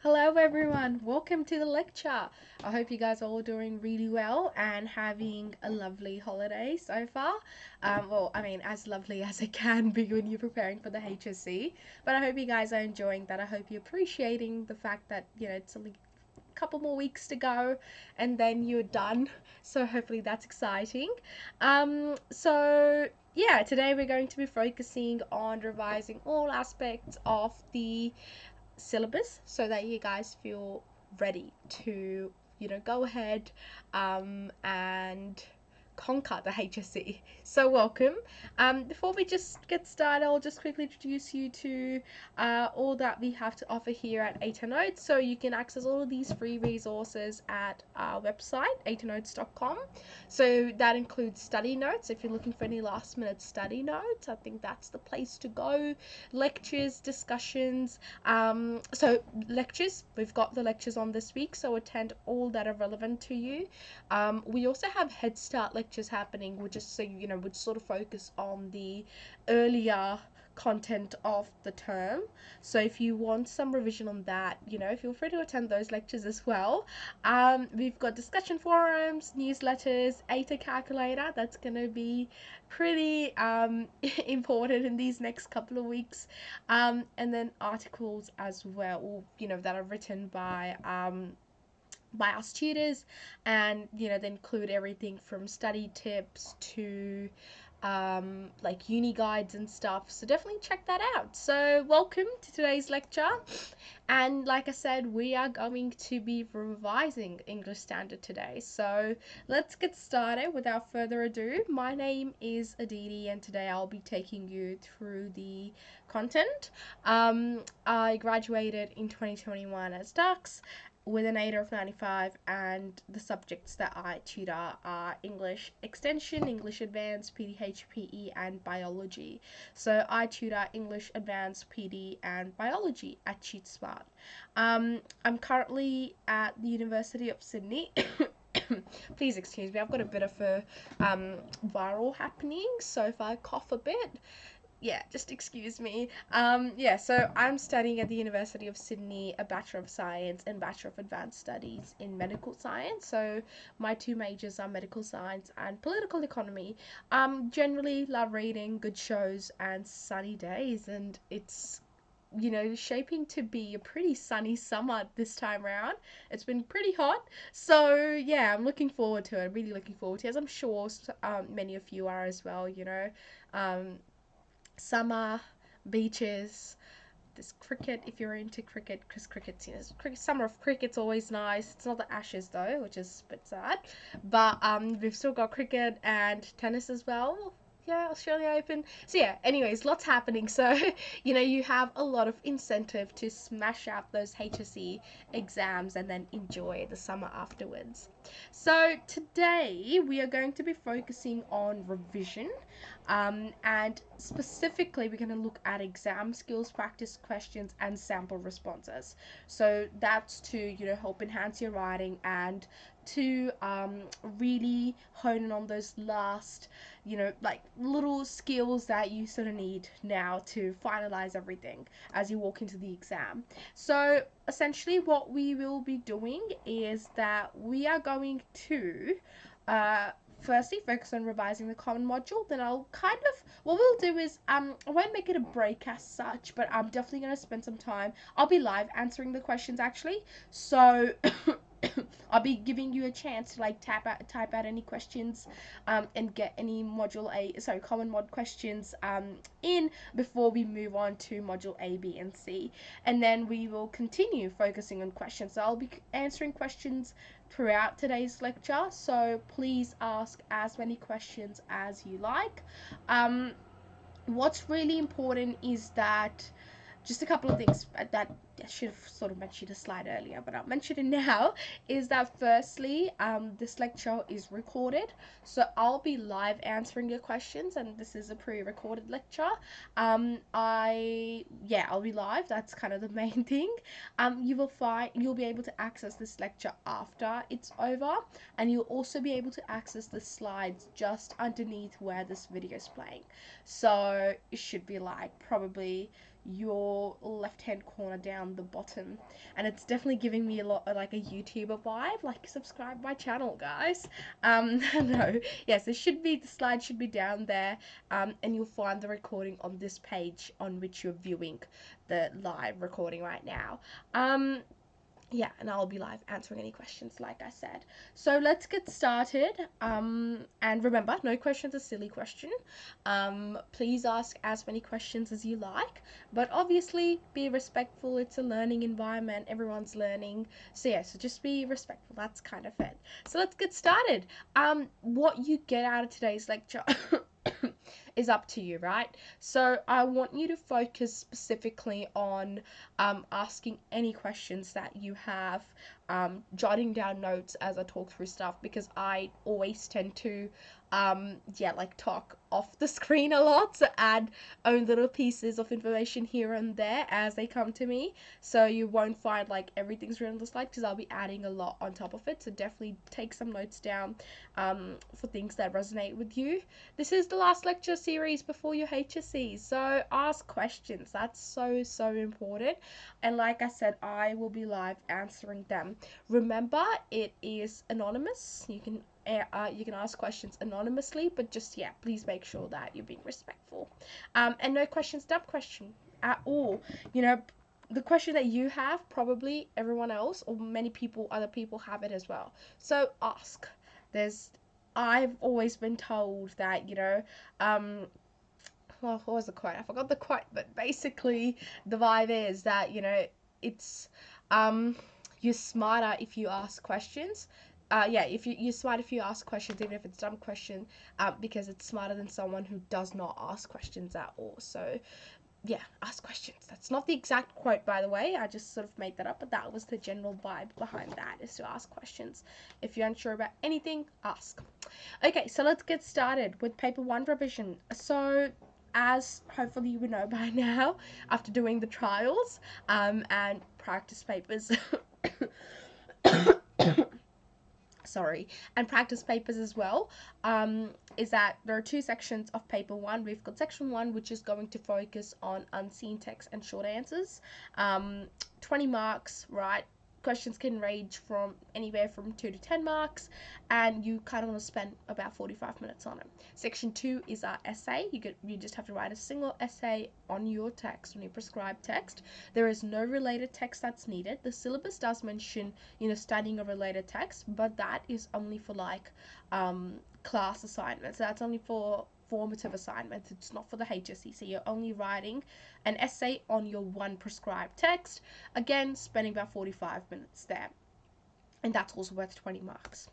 Hello everyone, welcome to the lecture. I hope you guys are all doing really well and having a lovely holiday so far. As lovely as it can be when you're preparing for the HSC. But I hope you guys are enjoying that. I hope you're appreciating the fact that, it's only a couple more weeks to go and then you're done. So hopefully that's exciting. Today we're going to be focusing on revising all aspects of the syllabus so that you guys feel ready to go ahead and conquer the HSC. So welcome. Before we just get started, I'll just quickly introduce you to all that we have to offer here at ATA Notes. So you can access all of these free resources at our website, atanotes.com. So that includes study notes. If you're looking for any last minute study notes, I think that's the place to go. Lectures, discussions. Lectures, we've got the lectures on this week, so attend all that are relevant to you. We also have Head Start lectures happening, which is would sort of focus on the earlier content of the term. So if you want some revision on that, feel free to attend those lectures as well. We've got discussion forums, newsletters, ATA calculator. That's gonna be pretty important in these next couple of weeks. And then articles as well, that are written by our tutors, and they include everything from study tips to like uni guides and stuff. So definitely check that out. So welcome to today's lecture, and like I said, we are going to be revising English Standard today. So let's get started without further ado. My name is Aditi, and today I'll be taking you through the content. I graduated in 2021 as Dux with an ADA of 95, and the subjects that I tutor are English Extension, English Advanced, PDH/PE, and Biology. So I tutor English Advanced, PD, and Biology at CheatSmart. I'm currently at the University of Sydney. Please excuse me, I've got a bit of a viral happening, so if I cough a bit, yeah, just excuse me. So I'm studying at the University of Sydney, a Bachelor of Science and Bachelor of Advanced Studies in Medical Science. So my two majors are Medical Science and Political Economy. Generally love reading, good shows, and sunny days, and it's shaping to be a pretty sunny summer this time around. It's been pretty hot, so yeah, I'm looking forward to it. I'm really looking forward to it, as I'm sure many of you are as well. Um, Summer, beaches, there's cricket if you're into cricket, because cricket's, summer of cricket's always nice. It's not the Ashes though, which is a bit sad. But we've still got cricket and tennis as well. Yeah, Australia Open. So yeah, anyways, lots happening. So, you have a lot of incentive to smash out those HSC exams and then enjoy the summer afterwards. So today we are going to be focusing on revision, and specifically we're going to look at exam skills, practice questions, and sample responses. So that's to help enhance your writing and to really hone in on those last like little skills that you sort of need now to finalize everything as you walk into the exam. So essentially what we will be doing is that we are going to uh, firstly focus on revising the common module. Then I'll kind of, what we'll do is I won't make it a break as such, but I'm definitely going to spend some time. I'll be live answering the questions actually, so I'll be giving you a chance to like type out any questions and get any common mod questions in before we move on to module A, B, and C. And then we will continue focusing on questions. So I'll be answering questions throughout today's lecture, so please ask as many questions as you like. What's really important is that just a couple of things that I should have sort of mentioned a slide earlier, but I'll mention it now, is that firstly, this lecture is recorded, so I'll be live answering your questions, and this is a pre-recorded lecture. I'll be live, that's kind of the main thing. You'll be able to access this lecture after it's over, and you'll also be able to access the slides just underneath where this video is playing. So it should be like probably your left hand corner down the bottom, and it's definitely giving me a lot like a YouTuber vibe. Like, subscribe my channel, guys. No, yes, it should be, the slide should be down there, and you'll find the recording on this page on which you're viewing the live recording right now. Yeah, and I'll be live answering any questions, like I said. So let's get started. And remember, no question's a silly question. Please ask as many questions as you like, but obviously be respectful. It's a learning environment. Everyone's learning. So yeah, so just be respectful. That's kind of it. So let's get started. What you get out of today's lecture is up to you, right? So I want you to focus specifically on asking any questions that you have, jotting down notes as I talk through stuff, because I always tend to yeah, like talk off the screen a lot, so add own little pieces of information here and there as they come to me, so you won't find like everything's written on the slide, because I'll be adding a lot on top of it. So definitely take some notes down for things that resonate with you. This is the last lecture series before your HSC, so ask questions. That's so important, and like I said, I will be live answering them. Remember, it is anonymous. You can ask questions anonymously, but just, yeah, please make sure that you're being respectful. And no question's dumb question at all. You know, the question that you have, probably everyone else or many people, other people have it as well. So ask. I've always been told that, well, what was the quote? I forgot the quote, but basically the vibe is that, it's, you're smarter if you ask questions. Yeah, if you're smart if you ask questions, even if it's a dumb question, because it's smarter than someone who does not ask questions at all. So yeah, ask questions. That's not the exact quote, by the way. I just sort of made that up, but that was the general vibe behind that, is to ask questions. If you're unsure about anything, ask. Okay, so let's get started with paper 1 revision. So as hopefully you would know by now, after doing the trials and practice papers sorry, and practice papers as well, is that there are 2 sections of paper 1. We've got section 1, which is going to focus on unseen text and short answers. 20 marks, right? Questions can range from anywhere from 2 to 10 marks, and you kind of want to spend about 45 minutes on it. Section 2 is our essay. You just have to write a single essay on your text, on your prescribed text. There is no related text that's needed. The syllabus does mention, studying a related text, but that is only for like class assignments. That's only for formative assignments. It's not for the HSC. So you're only writing an essay on your one prescribed text. Again, spending about 45 minutes there. And that's also worth 20 marks.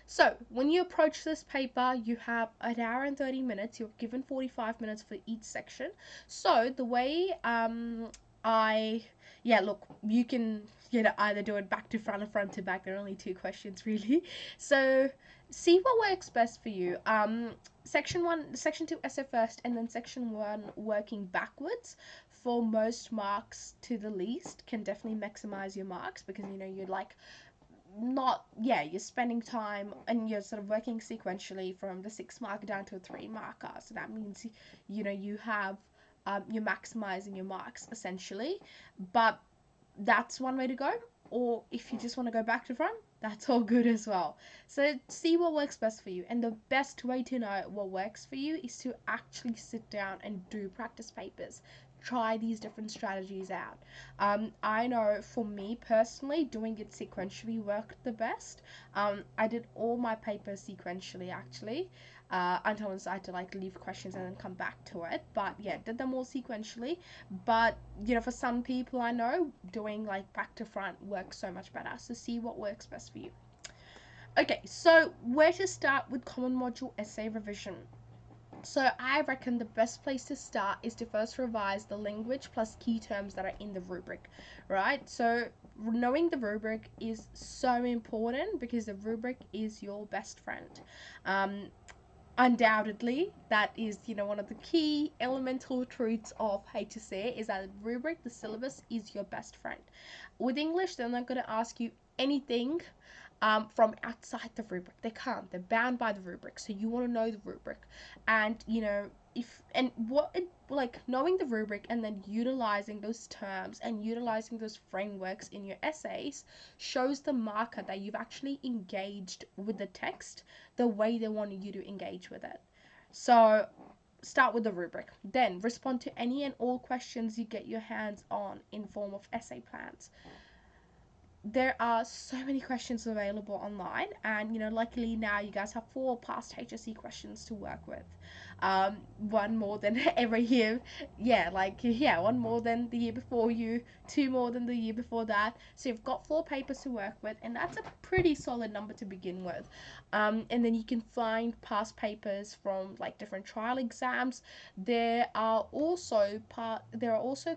So when you approach this paper, you have an hour and 30 minutes. You're given 45 minutes for each section. So the way look, you can either do it back to front or front to back. There are only 2 questions really. So see what works best for you. Section 2 essay first, and then section 1 working backwards for most marks to the least can definitely maximize your marks, because you're like you're spending time and you're sort of working sequentially from the 6 mark down to a 3 marker. So that means you have you're maximizing your marks essentially. But that's one way to go, or if you just want to go back to front, that's all good as well. So see what works best for you, and the best way to know what works for you is to actually sit down and do practice papers. Try these different strategies out. I know for me personally, doing it sequentially worked the best. I did all my papers sequentially actually, until I decided to like leave questions and then come back to it. But yeah, did them all sequentially. But for some people I know, doing like back to front works so much better. So see what works best for you. Okay, so where to start with common module essay revision? So I reckon the best place to start is to first revise the language plus key terms that are in the rubric, right? So knowing the rubric is so important, because the rubric is your best friend. Undoubtedly, that is one of the key elemental truths of HSC, is that the rubric, the syllabus, is your best friend. With English, they're not going to ask you anything from outside the rubric. They can't. They're bound by the rubric. So you want to know the rubric, and what it like knowing the rubric and then utilizing those terms and utilizing those frameworks in your essays shows the marker that you've actually engaged with the text the way they wanted you to engage with it. So start with the rubric, then respond to any and all questions you get your hands on in form of essay plans. There are so many questions available online, and luckily now you guys have 4 past HSC questions to work with. One more than every year. Yeah, one more than the year before you, 2 more than the year before that. So you've got 4 papers to work with, and that's a pretty solid number to begin with. And then you can find past papers from like different trial exams. There are also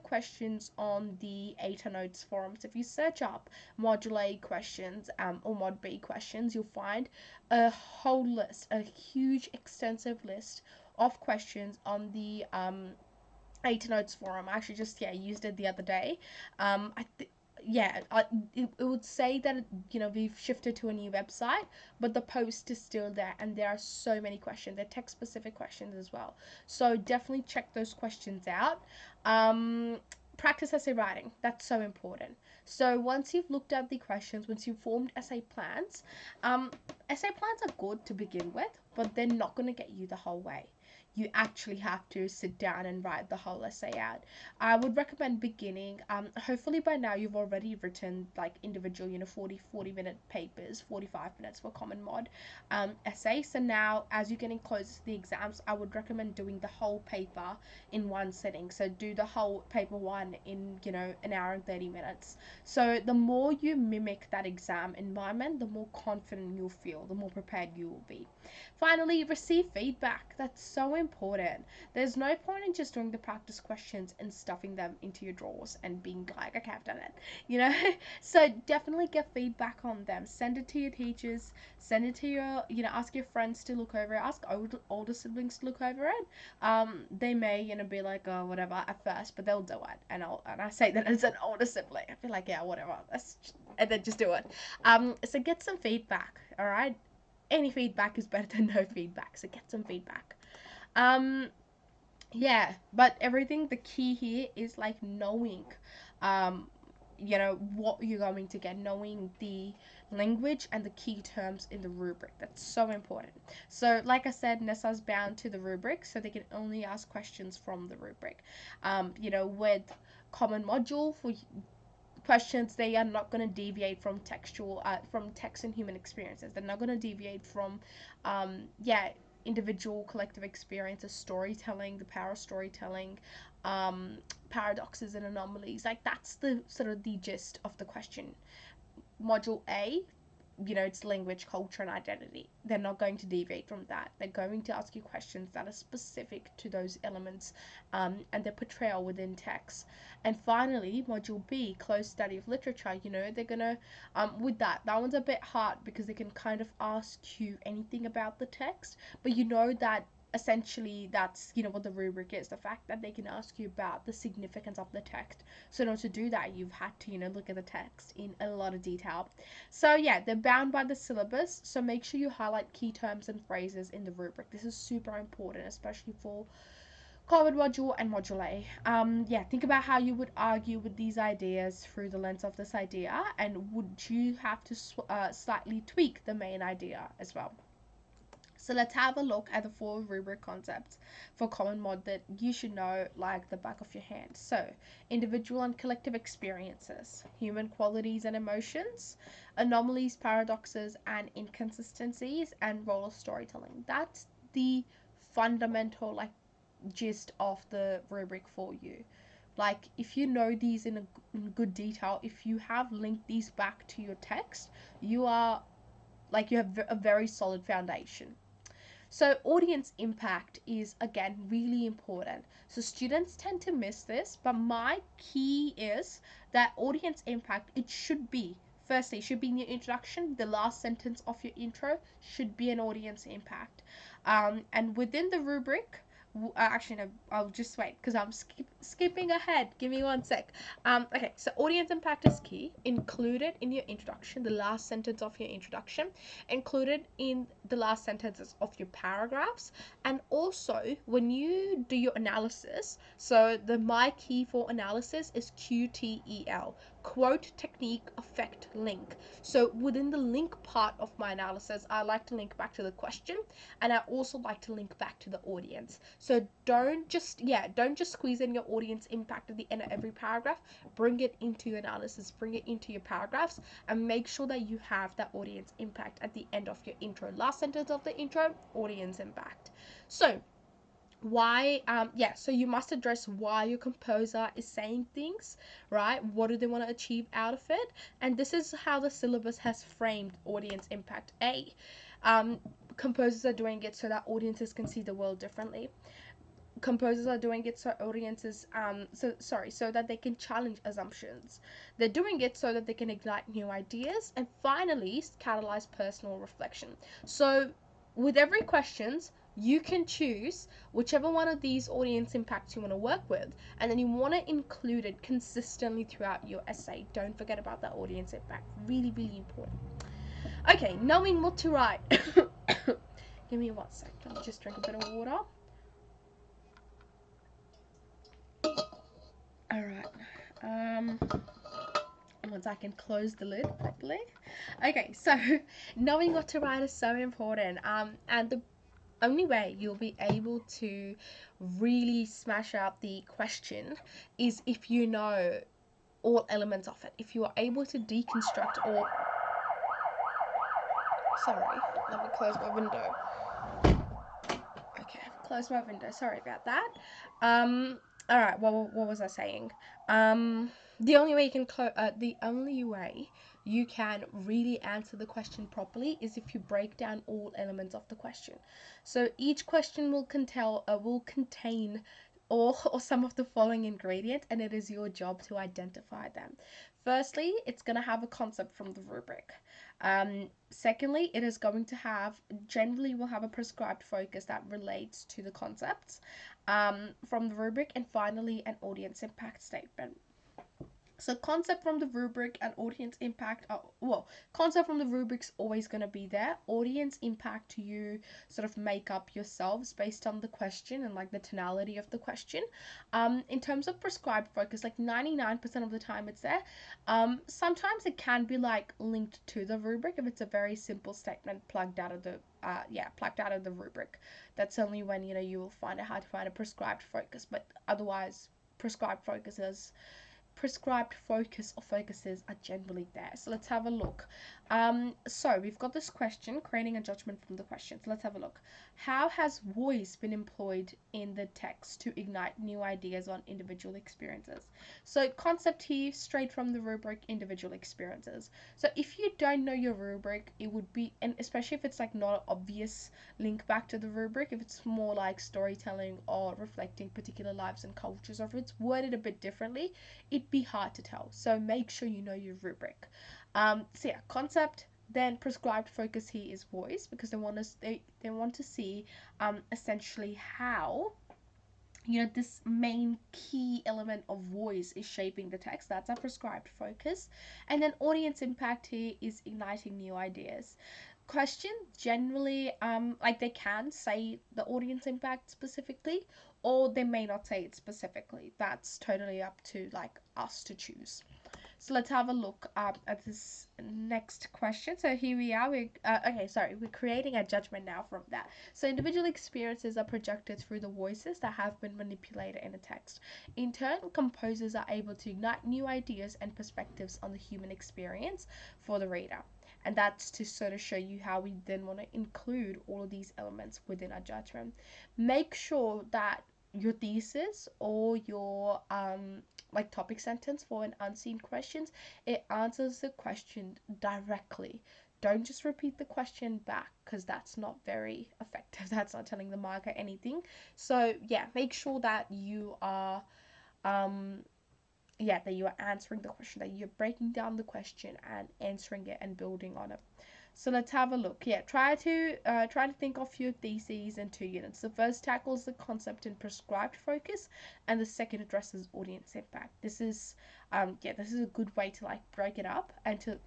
questions on the ATA Notes forums. If you search up Module A questions, or Mod B questions, you'll find a whole list, a huge extensive list of questions on the ATA Notes forum. I actually just used it the other day. I th- yeah, it would say that we've shifted to a new website, but the post is still there, and there are so many questions. They're text specific questions as well, so definitely check those questions out. Practice essay writing, that's so important. So once you've looked at the questions, once you've formed um, essay plans are good to begin with, but they're not going to get you the whole way. You actually have to sit down and write the whole essay out. I would recommend beginning. Hopefully by now you've already written like individual, 40 minute papers, 45 minutes for common mod essay. So now as you're getting closer to the exams, I would recommend doing the whole paper in one sitting. So do the whole paper one in, an hour and 30 minutes. So the more you mimic that exam environment, the more confident you'll feel, the more prepared you will be. Finally, receive feedback. That's so important. There's no point in just doing the practice questions and stuffing them into your drawers and being like, okay, I've done it. So definitely get feedback on them. Send it to your teachers, send it to your, ask your friends to look over it, ask older siblings to look over it. They may, be like, oh, whatever at first, but they'll do it. And I say that as an older sibling. I feel like, yeah, whatever. And then just do it. So get some feedback, all right? Any feedback is better than no feedback, so get some feedback. Yeah, but everything, the key here is like knowing um what you're going to get, knowing the language and the key terms in the rubric. That's so important. So like I said, NESA's bound to the rubric, so they can only ask questions from the rubric. With common module for questions, they are not going to deviate from from text and human experiences. They're not going to deviate from individual collective experiences, storytelling, the power of storytelling, um, paradoxes and anomalies. Like that's the sort of the gist of the question. Module A, it's language, culture, and identity. They're not going to deviate from that. They're going to ask you questions that are specific to those elements, and their portrayal within text. And finally, Module B, close study of literature. They're gonna, with that one's a bit hard because they can kind of ask you anything about the text, but that essentially that's what the rubric is, the fact that they can ask you about the significance of the text. So in order to do that, you've had to look at the text in a lot of detail. So yeah, they're bound by the syllabus, so make sure you highlight key terms and phrases in the rubric. This is super important, especially for Common Module and Module A. Think about how you would argue with these ideas through the lens of this idea, and would you have to slightly tweak the main idea as well. So let's have a look at the 4 rubric concepts for common mod that you should know like the back of your hand. So, individual and collective experiences, human qualities and emotions, anomalies, paradoxes, and inconsistencies, and role of storytelling. That's the fundamental gist of the rubric for you. Like if you know these in good detail, if you have linked these back to your text, you have a very solid foundation. So audience impact is again really important. So students tend to miss this, but my key is that audience impact, it should be, firstly, it should be in your introduction. The last sentence of your intro should be an audience impact. And within the rubric, actually no, I'll just wait because I'm skipping ahead. Give me one sec. Okay, so audience impact is key. Included in your introduction, the last sentence of your introduction, included in the last sentences of your paragraphs, and also when you do your analysis. So the my key for analysis is QTEL, quote, technique, effect, link. So within the link part of my analysis, I like to link back to the question, and I also like to link back to the audience. So don't just squeeze in your audience impact at the end of every paragraph. Bring it into your analysis, bring it into your paragraphs, and make sure that you have that audience impact at the end of your intro. Last sentence of the intro, audience impact. So why so you must address why your composer is saying things, right? What do they want to achieve out of it? And this is how the syllabus has framed audience impact. um, Composers are doing it so that audiences can see the world differently. Composers are doing it so audiences so that they can challenge assumptions. They're doing it so that they can ignite new ideas, and finally catalyze personal reflection. So with every questions, you can choose whichever one of these audience impacts you want to work with, and then you want to include it consistently throughout your essay. Don't forget about that audience impact. Really, really important. Okay, knowing what to write. Give me 1 sec. Let me just drink a bit of water. All right. Once I can close the lid properly. Okay, so knowing what to write is so important. And the only way you'll be able to really smash out the question is if you know all elements of it. If you are able to deconstruct all. Sorry, let me close my window. Okay, close my window. Sorry about that. All right. What was I saying? The only way you can the only way you can really answer the question properly is if you break down all elements of the question. So each question will contain or some of the following ingredients, and it is your job to identify them. Firstly, it's going to have a concept from the rubric. Secondly, it is going to have, generally will have a prescribed focus that relates to the concepts from the rubric, and finally an audience impact statement. So concept from the rubric and audience impact are, concept from the rubric's always going to be there. Audience impact you sort of make up yourselves based on the question and like the tonality of the question. In terms of prescribed focus, like 99% of the time it's there. Sometimes it can be like linked to the rubric if it's a very simple statement plugged out of the rubric. That's only when you will find out how to find a prescribed focus, but otherwise prescribed focus or focuses are generally there. So let's have a look. So we've got this question, creating a judgment from the question. So let's have a look. How has voice been employed in the text to ignite new ideas on individual experiences? So concept here, straight from the rubric, individual experiences. So if you don't know your rubric, it would be, and especially if it's like not an obvious link back to the rubric, if it's more like storytelling or reflecting particular lives and cultures, or if it's worded a bit differently, it'd be hard to tell. So make sure you know your rubric. So yeah, concept. Then prescribed focus here is voice, because they want to see essentially how this main key element of voice is shaping the text. That's our prescribed focus. And then audience impact here is igniting new ideas. Question generally, like they can say the audience impact specifically, or they may not say it specifically. That's totally up to like us to choose. So let's have a look at this next question. So here we are. We're creating a judgment now from that. So individual experiences are projected through the voices that have been manipulated in the text. In turn, composers are able to ignite new ideas and perspectives on the human experience for the reader. And that's to sort of show you how we then want to include all of these elements within our judgment. Make sure that your thesis or your like topic sentence for an unseen questions, it answers the question directly. Don't just repeat the question back, because that's not very effective. That's not telling the marker anything. So yeah, make sure that you are answering the question, that you're breaking down the question and answering it and building on it. So let's have a look. Yeah, try to think of your theses in 2 units. The first tackles the concept in prescribed focus, and the second addresses audience impact. This is yeah, this is a good way to like break it up and to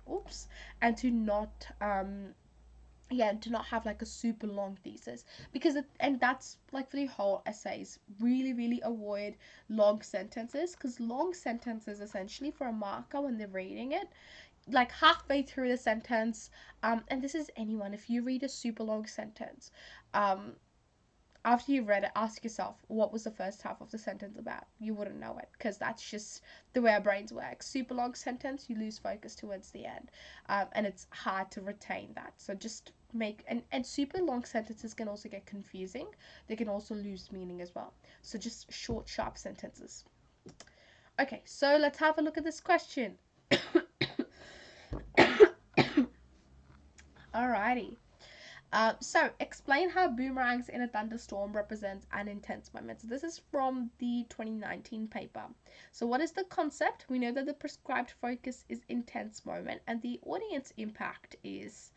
and to not yeah, to not have like a super long thesis, because and that's like for the whole essays, really avoid long sentences, because long sentences essentially for a marker when they're reading it, like halfway through the sentence, and this is anyone, if you read a super long sentence, um after you've read it, ask yourself, what was the first half of the sentence about? You wouldn't know it, because that's just the way our brains work. Super long sentence, you lose focus towards the end, and it's hard to retain that. So just make, and super long sentences can also get confusing. They can also lose meaning as well. So just short, sharp sentences. Okay, so let's have a look at this question. Alrighty. So, explain how boomerangs in a thunderstorm represents an intense moment. So, this is from the 2019 paper. So, what is the concept? We know that the prescribed focus is intense moment, and the audience impact is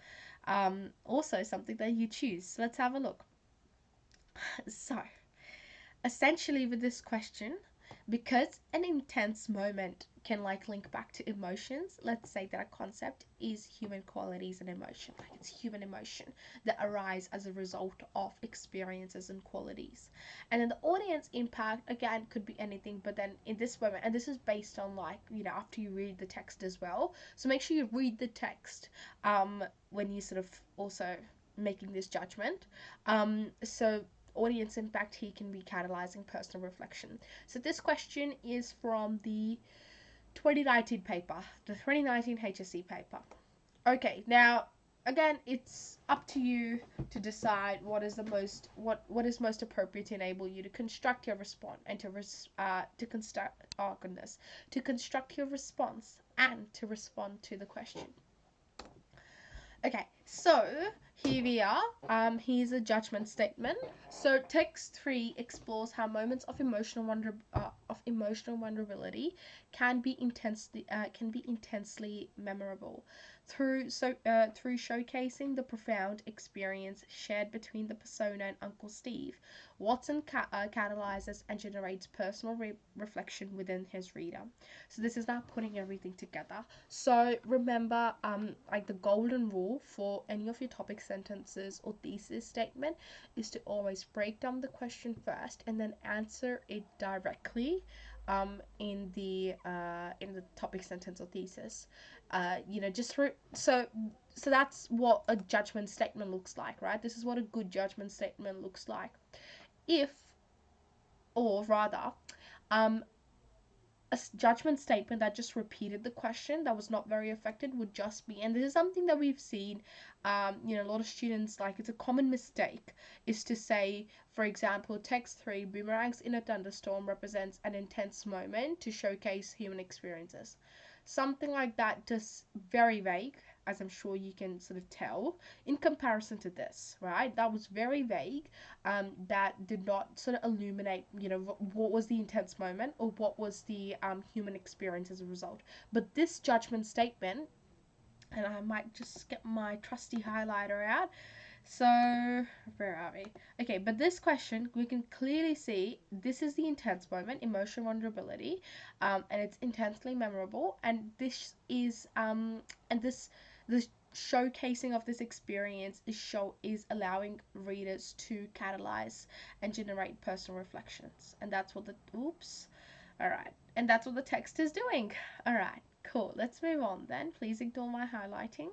also something that you choose. So, let's have a look. So, essentially, with this question, because an intense moment can like link back to emotions, let's say that a concept is human qualities and emotion, like it's human emotion that arise as a result of experiences and qualities. And then the audience impact again could be anything, but then in this moment, and this is based on like, you know, after you read the text as well, so make sure you read the text when you sort of also making this judgment. So audience impact here can be catalyzing personal reflection. So this question is from the 2019 paper, the 2019 HSC paper. Okay, now again, it's up to you to decide what is most appropriate to enable you to construct your response and to construct to construct your response and to respond to the question. Okay, so here we are. Here's a judgment statement. So text 3 explores how moments of emotional vulnerability can be intensely memorable through showcasing the profound experience shared between the persona and Uncle Steve. Watson catalyzes and generates personal reflection within his reader. So this is now putting everything together. So remember, like the golden rule for any of your topic sentences or thesis statement is to always break down the question first and then answer it directly in the topic sentence or thesis. You know, so that's what a judgment statement looks like, right? This is what a good judgment statement looks like. If, or rather, um, a judgment statement that just repeated the question that was not very effective would just be, and this is something that we've seen, you know, a lot of students, like it's a common mistake, is to say, for example, text 3, boomerangs in a thunderstorm represents an intense moment to showcase human experiences. Something like that, just very vague, as I'm sure you can sort of tell, in comparison to this, right? That was very vague, that did not sort of illuminate, you know, what was the intense moment or what was the human experience as a result. But this judgment statement, and I might just get my trusty highlighter out. So, where are we? Okay, but this question, we can clearly see this is the intense moment, emotional vulnerability, and it's intensely memorable. And this is, and this showcasing of this experience is allowing readers to catalyze and generate personal reflections. And that's what the, oops, all right, and that's what the text is doing. All right, cool. Let's move on then. Please ignore my highlighting.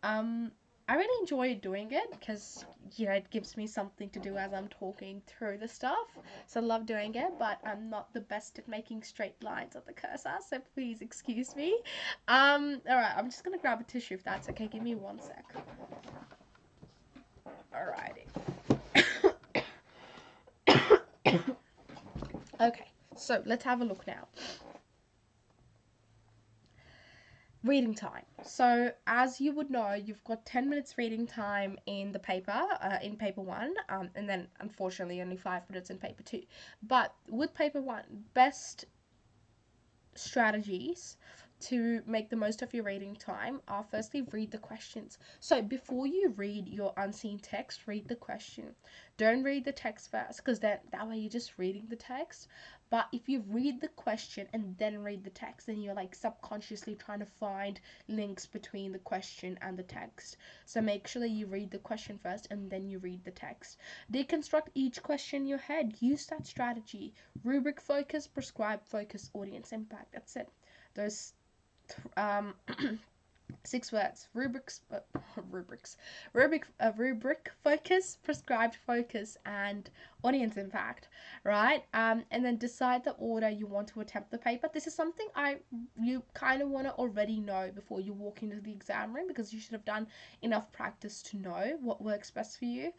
Um, I really enjoy doing it because, you know, it gives me something to do as I'm talking through the stuff. So I love doing it, but I'm not the best at making straight lines of the cursor, so please excuse me. Alright, I'm just gonna grab a tissue if that's okay. Give me one sec. Alrighty. Okay, so let's have a look now. Reading time. So as you would know, you've got 10 minutes reading time in the paper, in paper 1, and then unfortunately only 5 minutes in paper 2. But with paper 1, best strategies to make the most of your reading time, firstly read the questions. So before you read your unseen text, read the question. Don't read the text first, because that way you're just reading the text. But if you read the question and then read the text, then you're like subconsciously trying to find links between the question and the text. So make sure that you read the question first and then you read the text. Deconstruct each question in your head. Use that strategy. Rubric focus, prescribed focus, audience impact. That's it. Those 6 words. Rubric focus, prescribed focus, and audience impact, right? And then decide the order you want to attempt the paper. This is something you kind of want to already know before you walk into the exam room, because you should have done enough practice to know what works best for you.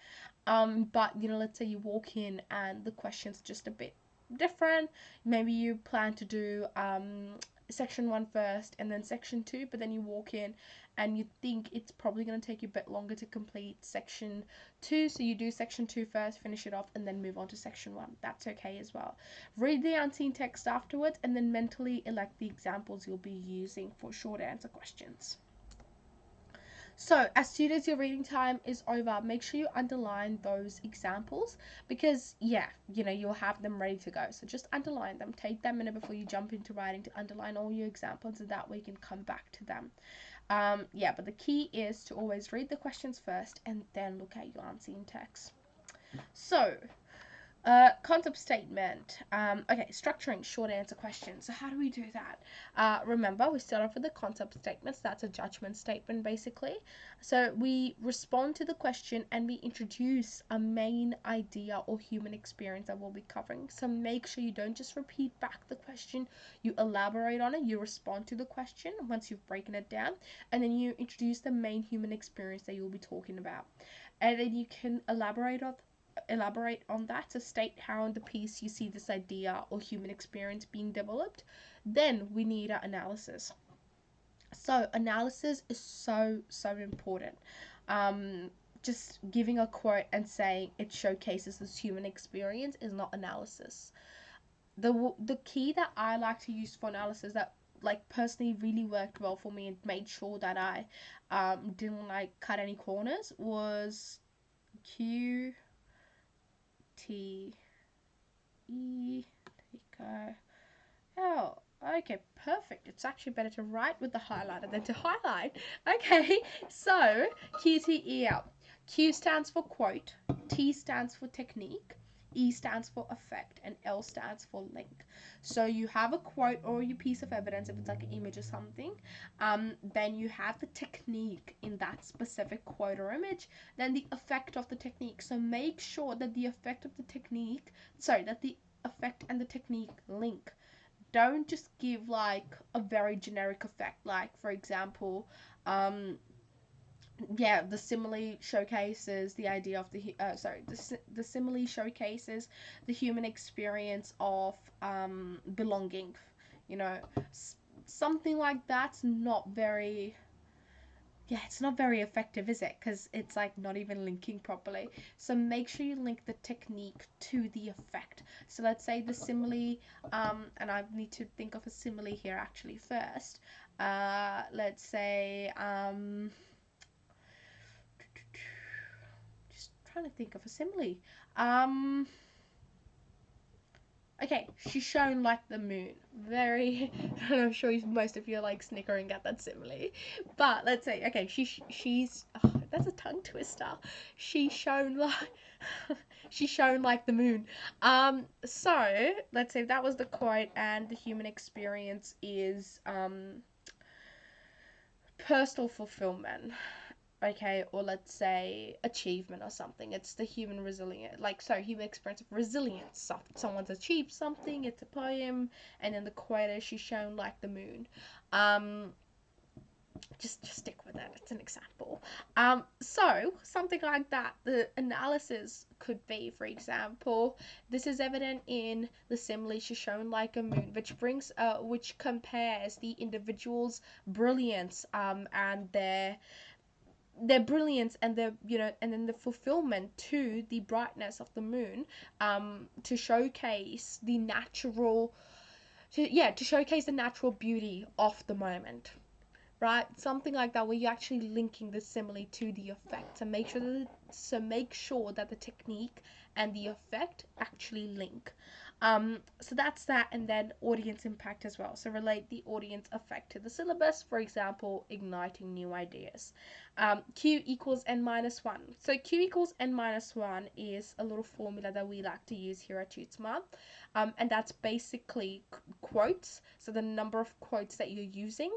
But let's say you walk in and the question's just a bit different. Maybe you plan to do section 1 first and then section 2, but then you walk in and you think it's probably going to take you a bit longer to complete section 2, so you do section 2 first, finish it off, and then move on to section 1. That's okay as well. Read the unseen text afterwards and then mentally elect the examples you'll be using for short answer questions. So as soon as your reading time is over, make sure you underline those examples, because you'll have them ready to go. So just underline them. Take that minute before you jump into writing to underline all your examples, so that way you can come back to them. But the key is to always read the questions first and then look at your unseen text. So concept statement. Okay, structuring short answer questions. So how do we do that? Remember, we start off with the concept statements. That's a judgment statement, basically. So we respond to the question and we introduce a main idea or human experience that we'll be covering. So make sure you don't just repeat back the question, you elaborate on it, you respond to the question once you've broken it down, and then you introduce the main human experience that you'll be talking about. And then you can elaborate on that to state how in the piece you see this idea or human experience being developed. Then we need our analysis. So analysis is so important. Just giving a quote and saying it showcases this human experience is not analysis. The key that I like to use for analysis that personally really worked well for me and made sure that I didn't cut any corners was Q T E. There you go. Oh, okay, perfect. It's actually better to write with the highlighter than to highlight. Okay, so QTEL. Q stands for quote, T stands for technique, E stands for effect, and L stands for link. So you have a quote or your piece of evidence, if it's like an image or something, then you have the technique in that specific quote or image, then the effect of the technique. So make sure that the effect and the technique link. Don't just give a very generic effect, for example, the simile showcases the idea of the simile showcases the human experience of belonging. Something like that's not very it's not very effective, is it? Because it's not even linking properly. So make sure you link the technique to the effect. So let's say the simile, and I need to think of a simile here actually first. Let's say, just trying to think of a simile. Okay, she's shown like the moon. Very, and I'm sure most of you are snickering at that simile. But let's say, okay, she's that's a tongue twister. She's shown like the moon. So let's say that was the quote, and the human experience is personal fulfillment. Okay, or let's say achievement or something. It's the human resilience, human experience of resilience. So someone's achieved something, it's a poem, and then the quote is she's shown like the moon. Just stick with it. It's an example. So something like that. The analysis could be, for example, this is evident in the simile she's shown like a moon, which compares the individual's brilliance and their brilliance and and then the fulfillment to the brightness of the moon, to showcase the natural to showcase the natural beauty of the moment, right? Something like that, where you're actually linking the simile to the effect to make sure that the technique and the effect actually link. So that's that, and then audience impact as well. So relate the audience effect to the syllabus, for example, igniting new ideas. Q equals n minus 1. So Q equals n minus 1 is a little formula that we like to use here at TutorSmart. And that's basically quotes. So the number of quotes that you're using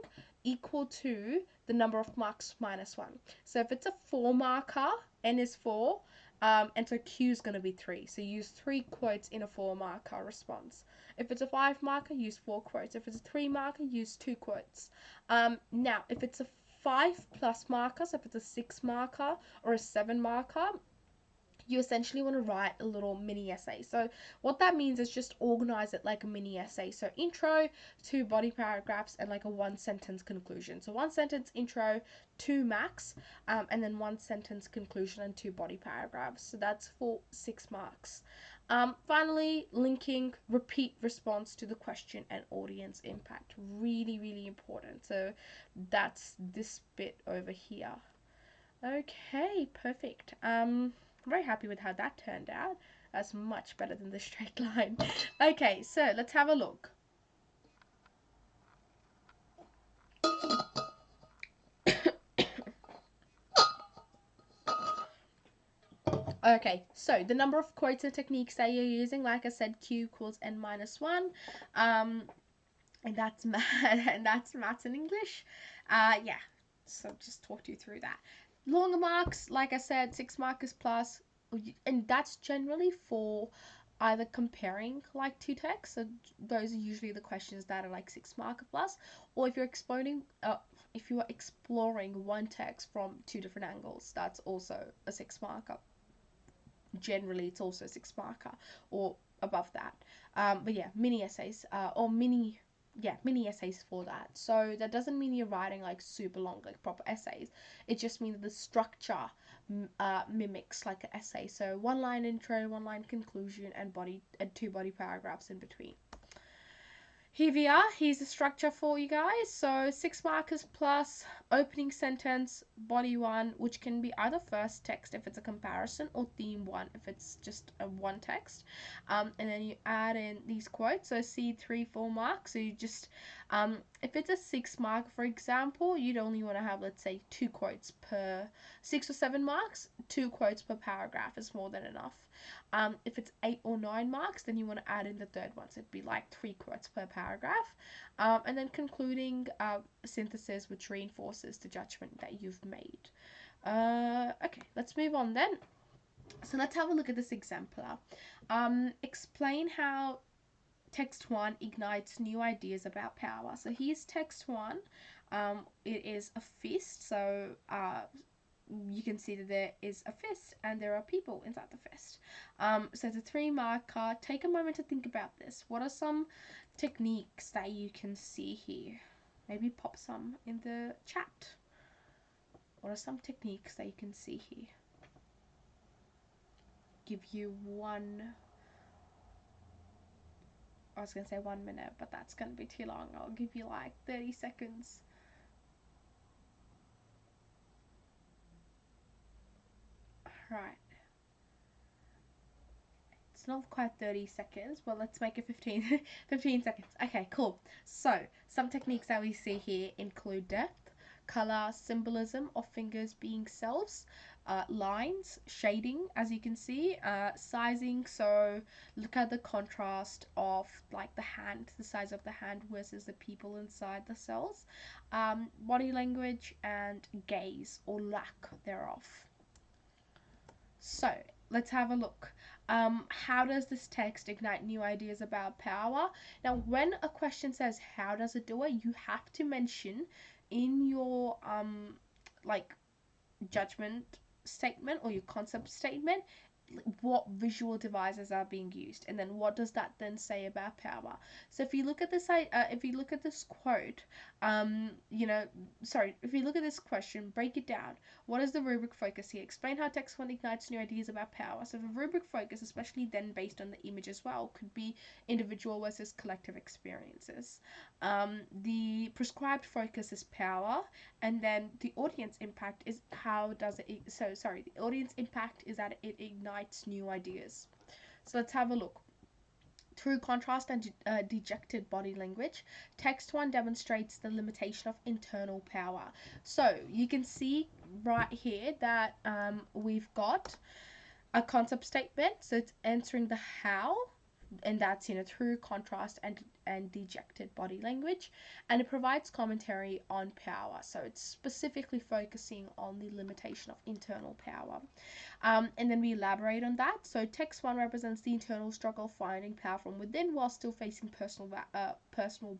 equal to the number of marks minus 1. So if it's a 4 marker, n is 4, and so Q is going to be 3. So use 3 quotes in a 4 marker response. If it's a 5 marker, use 4 quotes. If it's a 3 marker, use 2 quotes. Now, if it's a 5 plus marker, so if it's a 6 marker or a 7 marker, you essentially want to write a little mini essay. So what that means is just organize it like a mini essay. So intro, 2 body paragraphs, and like a 1 sentence conclusion. So 1 sentence intro, 2 max, and then 1 sentence conclusion and 2 body paragraphs. So that's for 6 marks. Finally, linking repeat response to the question and audience impact. Really, really important. So that's this bit over here. Okay, perfect. Very happy with how that turned out. That's much better than the straight line. Okay, so let's have a look. Okay, so the number of quotes and techniques that you're using, like I said, Q equals n minus 1. And that's maths and English. Yeah, so just talked you through that. Longer marks, like I said, 6 markers plus, and that's generally for either comparing like 2 texts. So those are usually the questions that are like 6 marker plus, or if you are exploring one text from 2 different angles, that's also a 6 marker. Generally, it's also a 6 marker or above that. But yeah, mini essays mini essays for that. So that doesn't mean you're writing like super long, like proper essays. It just means the structure mimics like an essay. So 1 line intro, 1 line conclusion, and 2 body paragraphs in between. Here we are. Here's the structure for you guys. So 6 markers plus opening sentence, body 1, which can be either first text if it's a comparison, or theme 1 if it's just a one text. And then you add in these quotes. So see 3, 4 marks. So you just, if it's a 6 mark, for example, you'd only want to have, let's say, 2 quotes per 6 or 7 marks. 2 quotes per paragraph is more than enough. If it's 8 or 9 marks, then you want to add in the third one. So it'd be like 3 quotes per paragraph. And then concluding synthesis, which reinforces the judgment that you've made. Okay, let's move on then. So let's have a look at this exemplar. Explain how text 1 ignites new ideas about power. So here's text 1. It is a fist. So you can see that there is a fist and there are people inside the fist. So it's a 3 marker. Take a moment to think about this. What are some techniques that you can see here? Maybe pop some in the chat. What are some techniques that you can see here? Give you I was going to say 1 minute, but that's going to be too long. I'll give you like 30 seconds. Right. It's not quite 30 seconds, but let's make it 15 seconds. Okay, cool. So some techniques that we see here include depth, color, symbolism of fingers being selves, lines, shading, as you can see, sizing. So look at the contrast of like the hand, the size of the hand versus the people inside the cells, body language, and gaze or lack thereof. So let's have a look. How does this text ignite new ideas about power? Now, when a question says how does it do it, you have to mention in your like judgment statement or your concept statement what visual devices are being used, and then what does that then say about power. So if you look at this quote, if you look at this question, break it down. What is the rubric focus here? Explain how text one ignites new ideas about power. So the rubric focus, especially then based on the image as well, could be individual versus collective experiences. The prescribed focus is power, and then the audience impact is the audience impact is that it ignites new ideas. So let's have a look. Through contrast and dejected body language, text one demonstrates the limitation of internal power. So you can see right here that we've got a concept statement, so it's answering the how, and that's through contrast and dejected body language, and it provides commentary on power, so it's specifically focusing on the limitation of internal power. And then we elaborate on that. So text one represents the internal struggle finding power from within while still facing personal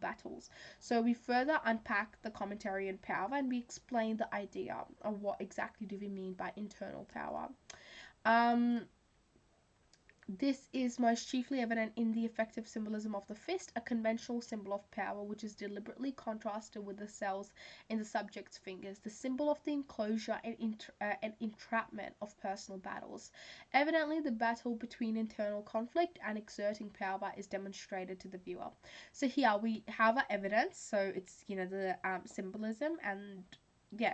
battles. So we further unpack the commentary on power, and we explain the idea of what exactly do we mean by internal power. This is most chiefly evident in the effective symbolism of the fist, a conventional symbol of power which is deliberately contrasted with the cells in the subject's fingers, the symbol of the enclosure and entrapment of personal battles. Evidently, the battle between internal conflict and exerting power is demonstrated to the viewer. So here we have our evidence, so it's the symbolism, and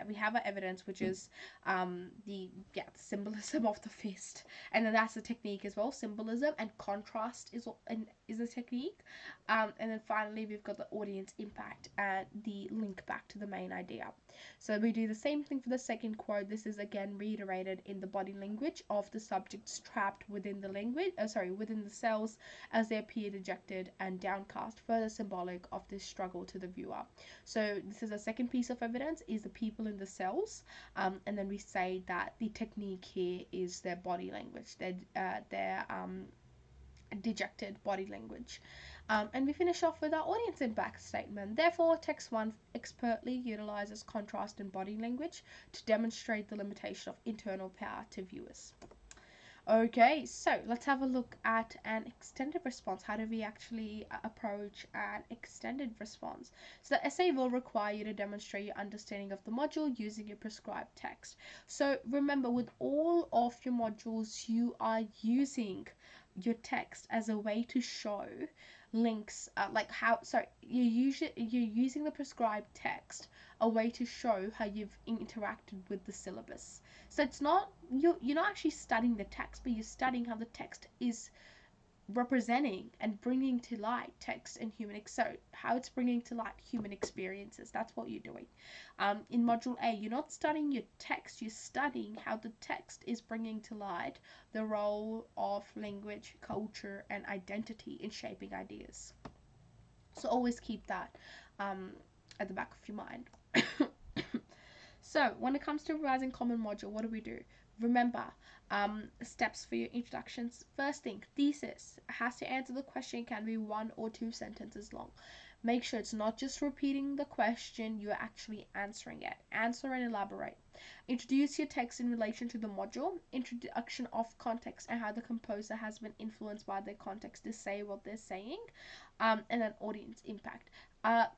we have our evidence, which is the symbolism of the fist, and then that's the technique as well. Symbolism and contrast is a technique, and then finally we've got the audience impact and the link back to the main idea. So we do the same thing for the second quote. This is again reiterated in the body language of the subjects trapped within within the cells as they appear dejected and downcast, further symbolic of this struggle to the viewer. So this is a second piece of evidence, is the people in the cells, and then we say that the technique here is their body language, their dejected body language. And we finish off with our audience impact statement. Therefore, text one expertly utilizes contrast and body language to demonstrate the limitation of internal power to viewers. Okay, so let's have a look at an extended response. How do we actually approach an extended response? So the essay will require you to demonstrate your understanding of the module using your prescribed text. So remember, with all of your modules, you are using your text as a way to show links, you're using the prescribed text a way to show how you've interacted with the syllabus. So it's not, you're not actually studying the text, but you're studying how the text is representing and bringing to light text and how it's bringing to light human experiences. That's what you're doing. In module A, you're not studying your text, you're studying how the text is bringing to light the role of language, culture, and identity in shaping ideas. So always keep that at the back of your mind. So when it comes to revising common module, what do? Remember, steps for your introductions. First thing, thesis has to answer the question, can be 1 or 2 sentences long. Make sure it's not just repeating the question, you're actually answering it. Answer and elaborate. Introduce your text in relation to the module. Introduction of context and how the composer has been influenced by their context to say what they're saying. And then audience impact.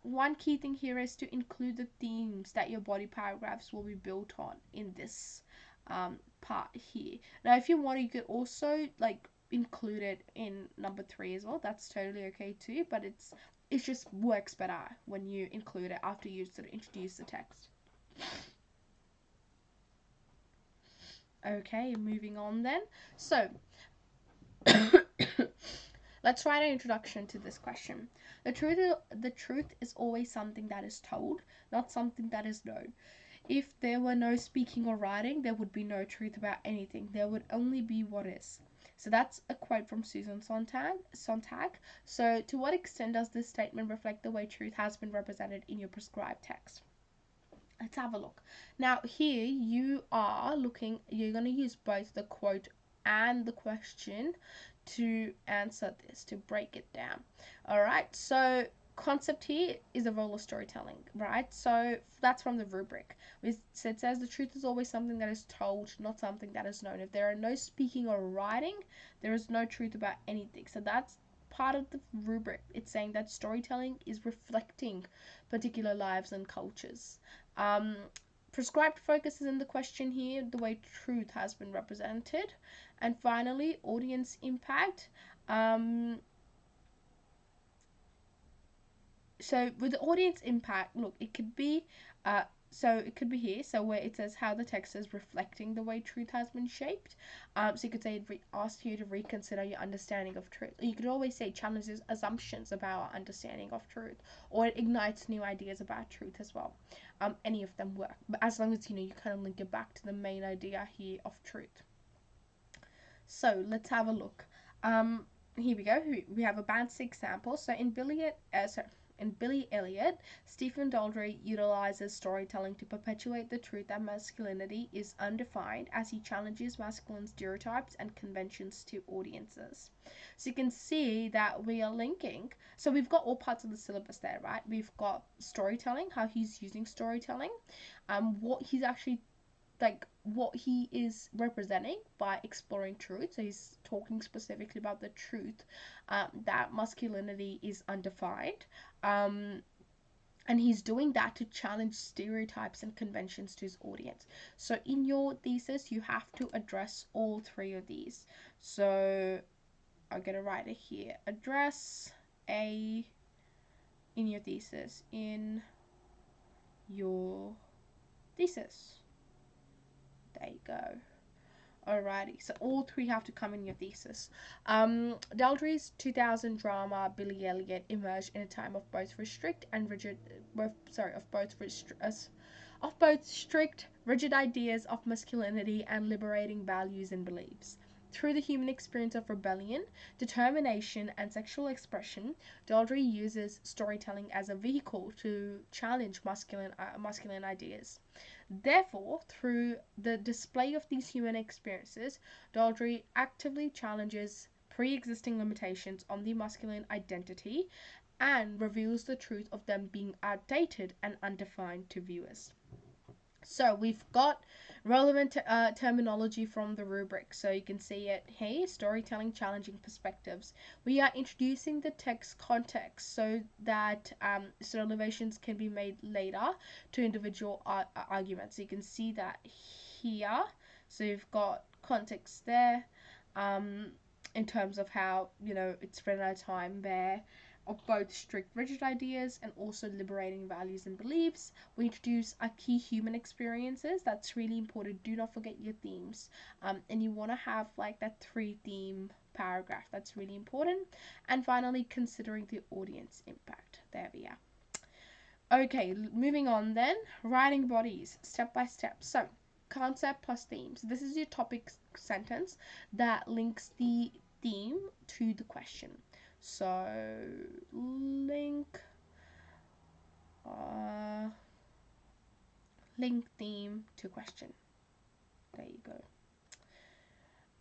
One key thing here is to include the themes that your body paragraphs will be built on in this part here. Now, if you want, you could also include it in number 3 as well. That's totally okay too, but it just works better when you include it after you sort of introduce the text. Okay, moving on then. So let's write an introduction to this question. The truth is always something that is told, not something that is known. If there were no speaking or writing, there would be no truth about anything. There would only be what is. So that's a quote from Susan Sontag. So to what extent does this statement reflect the way truth has been represented in your prescribed text? Let's have a look. Now here you're going to use both the quote and the question to answer this, to break it down. Alright, so concept here is the role of storytelling, right? So that's from the rubric. It says the truth is always something that is told, not something that is known. If there are no speaking or writing, there is no truth about anything. So that's part of the rubric. It's saying that storytelling is reflecting particular lives and cultures. Um, Prescribed focus is in the question here, the way truth has been represented. And finally, audience impact. Um, so with the audience impact, look, it could be so it could be here, so where it says how the text is reflecting the way truth has been shaped. So you could say it asks you to reconsider your understanding of truth. You could always say challenges assumptions about our understanding of truth, or it ignites new ideas about truth as well. Any of them work, but as long as you kind of link it back to the main idea here of truth. So let's have a look. Here we go. We have a band six sample. So in Billy Elliot, Stephen Daldry utilizes storytelling to perpetuate the truth that masculinity is undefined as he challenges masculine stereotypes and conventions to audiences. So you can see that we are linking. So we've got all parts of the syllabus there, right? We've got storytelling, how he's using storytelling, what he's actually like what he is representing by exploring truth. So he's talking specifically about the truth that masculinity is undefined. Um, and he's doing that to challenge stereotypes and conventions to his audience. So in your thesis, you have to address all three of these. So I'm going to write it here. Address A in your thesis. In your thesis. There you go. Alrighty, so all three have to come in your thesis. Daldry's 2000 drama Billy Elliot emerged in a time of both restrict and rigid, of both strict, rigid ideas of masculinity and liberating values and beliefs. Through the human experience of rebellion, determination, and sexual expression, Daldry uses storytelling as a vehicle to challenge masculine ideas. Therefore, through the display of these human experiences, Daldry actively challenges pre existing limitations on the masculine identity and reveals the truth of them being outdated and undefined to viewers. So we've got relevant terminology from the rubric. So you can see it here, storytelling challenging perspectives. We are introducing the text context so that derivations can be made later to individual arguments. So you can see that here. So you've got context there in terms of how, it's spread out of time there of both strict rigid ideas and also liberating values and beliefs. We introduce our key human experiences. That's really important. Do not forget your themes. And you want to have like that 3-theme paragraph. That's really important. And finally, considering the audience impact. There we are. Okay, moving on then. Writing bodies, step by step. So, concept plus themes. This is your topic sentence that links the theme to the question. So link theme to question. There you go.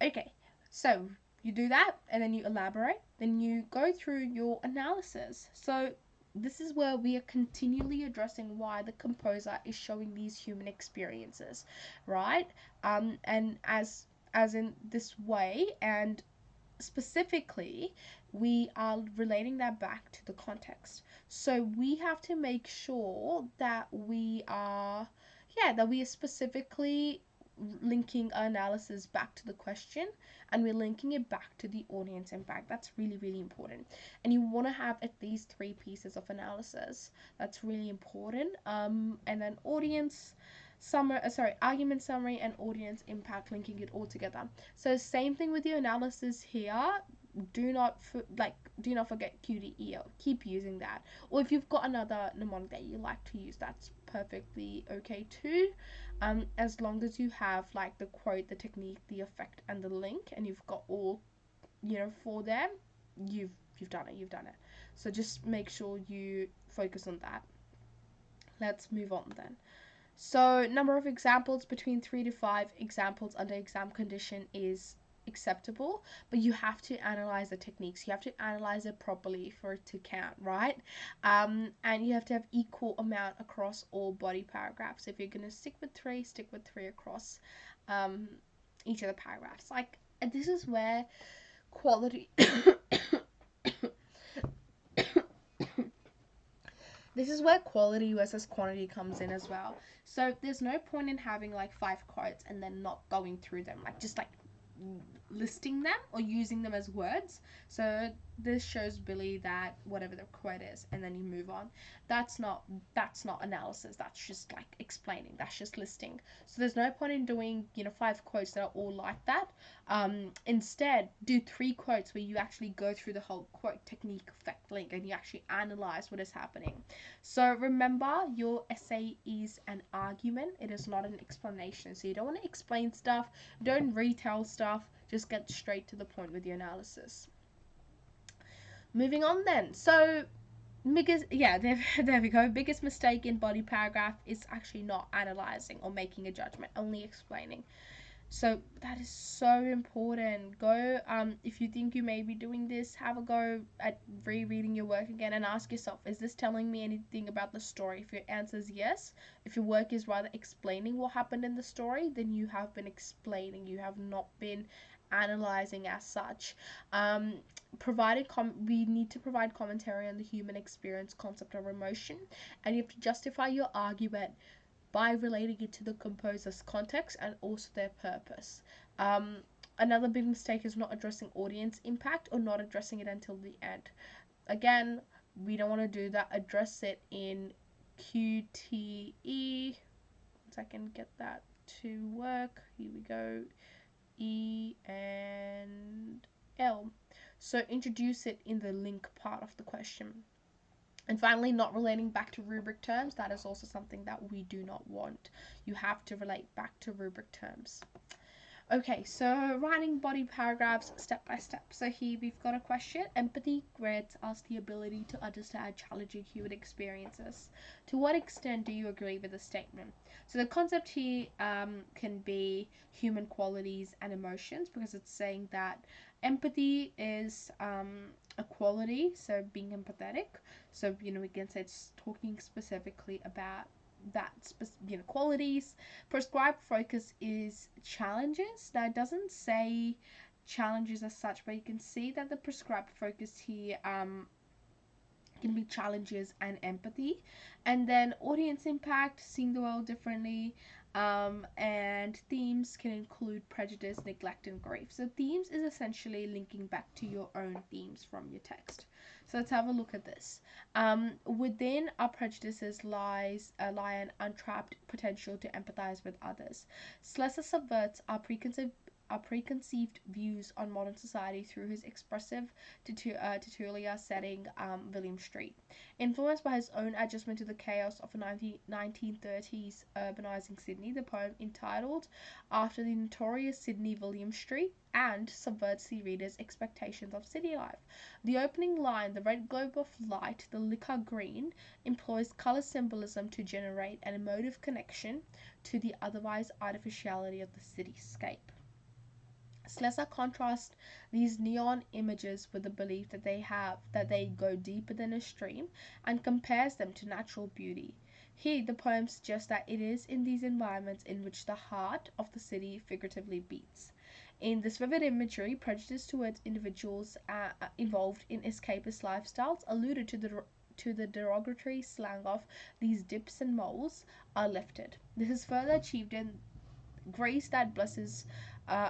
Okay, so you do that and then you elaborate, then you go through your analysis. So this is where we are continually addressing why the composer is showing these human experiences, right? And as in this way, and specifically, we are relating that back to the context. So we have to make sure that we are specifically linking our analysis back to the question, and we're linking it back to the audience impact. That's really, really important. And you want to have at least 3 pieces of analysis. That's really important. And then argument summary and audience impact, linking it all together. So same thing with your analysis here. Do not forget QDEO. Keep using that. Or if you've got another mnemonic that you like to use, that's perfectly okay too. As long as you have like the quote, the technique, the effect, and the link, and you've got all, for them, you've done it. So just make sure you focus on that. Let's move on then. So number of examples between 3 to 5 examples under exam condition is acceptable, but you have to analyze the techniques. You have to analyze it properly for it to count, right? And you have to have equal amount across all body paragraphs. If you're going to stick with three across um, each of the paragraphs. Like, and this is where quality this is where quality versus quantity comes in as well. So there's no point in having like 5 quotes and then not going through them, like just like listing them or using them as words. So this shows Billy that whatever the quote is, and then you move on. That's not analysis. That's just like explaining. That's just listing. So there's no point in doing 5 quotes that are all like that. Instead, do 3 quotes where you actually go through the whole quote technique, effect, link, and you actually analyze what is happening. So remember, your essay is an argument. It is not an explanation. So you don't want to explain stuff. Don't retell stuff. Just get straight to the point with your analysis. Moving on then. So there we go. Biggest mistake in body paragraph is actually not analyzing or making a judgment, only explaining. So that is so important. Go, if you think you may be doing this, have a go at rereading your work again and ask yourself, is this telling me anything about the story? If your answer is yes, if your work is rather explaining what happened in the story, then you have been explaining. You have not been analyzing as such. We need to provide commentary on the human experience concept of emotion, and you have to justify your argument by relating it to the composer's context and also their purpose. Another big mistake is not addressing audience impact or not addressing it until the end. Again, we don't want to do that. Address it in QTE. Once I can get that to work. Here we go. E and L. So introduce it in the link part of the question. And finally, not relating back to rubric terms. That is also something that we do not want. You have to relate back to rubric terms. Okay, so writing body paragraphs step by step. So here we've got a question. Empathy grants us the ability to understand challenging human experiences. To what extent do you agree with the statement? So the concept here can be human qualities and emotions, because it's saying that empathy is a quality, so being empathetic. So, we can say it's talking specifically about that qualities. Prescribed focus is challenges. Now it doesn't say challenges as such, but you can see that the prescribed focus here can be challenges and empathy. And then audience impact, seeing the world differently, and themes can include prejudice, neglect, and grief. So themes is essentially linking back to your own themes from your text. So let's have a look at this. Within our prejudices lie an untapped potential to empathize with others. Slessor subverts our preconceived views on modern society through his expressive titular setting, William Street. Influenced by his own adjustment to the chaos of a 1930s urbanizing Sydney, the poem, entitled after the notorious Sydney William Street, and subverts the reader's expectations of city life. The opening line, "The red globe of light, the liquor green," employs color symbolism to generate an emotive connection to the otherwise artificiality of the cityscape. Slessor contrasts these neon images with the belief that they go deeper than a stream, and compares them to natural beauty. Here, the poem suggests that it is in these environments in which the heart of the city figuratively beats. In this vivid imagery, prejudice towards individuals involved in escapist lifestyles, alluded to the derogatory slang of "these dips and moles," are lifted. This is further achieved in "grace that blesses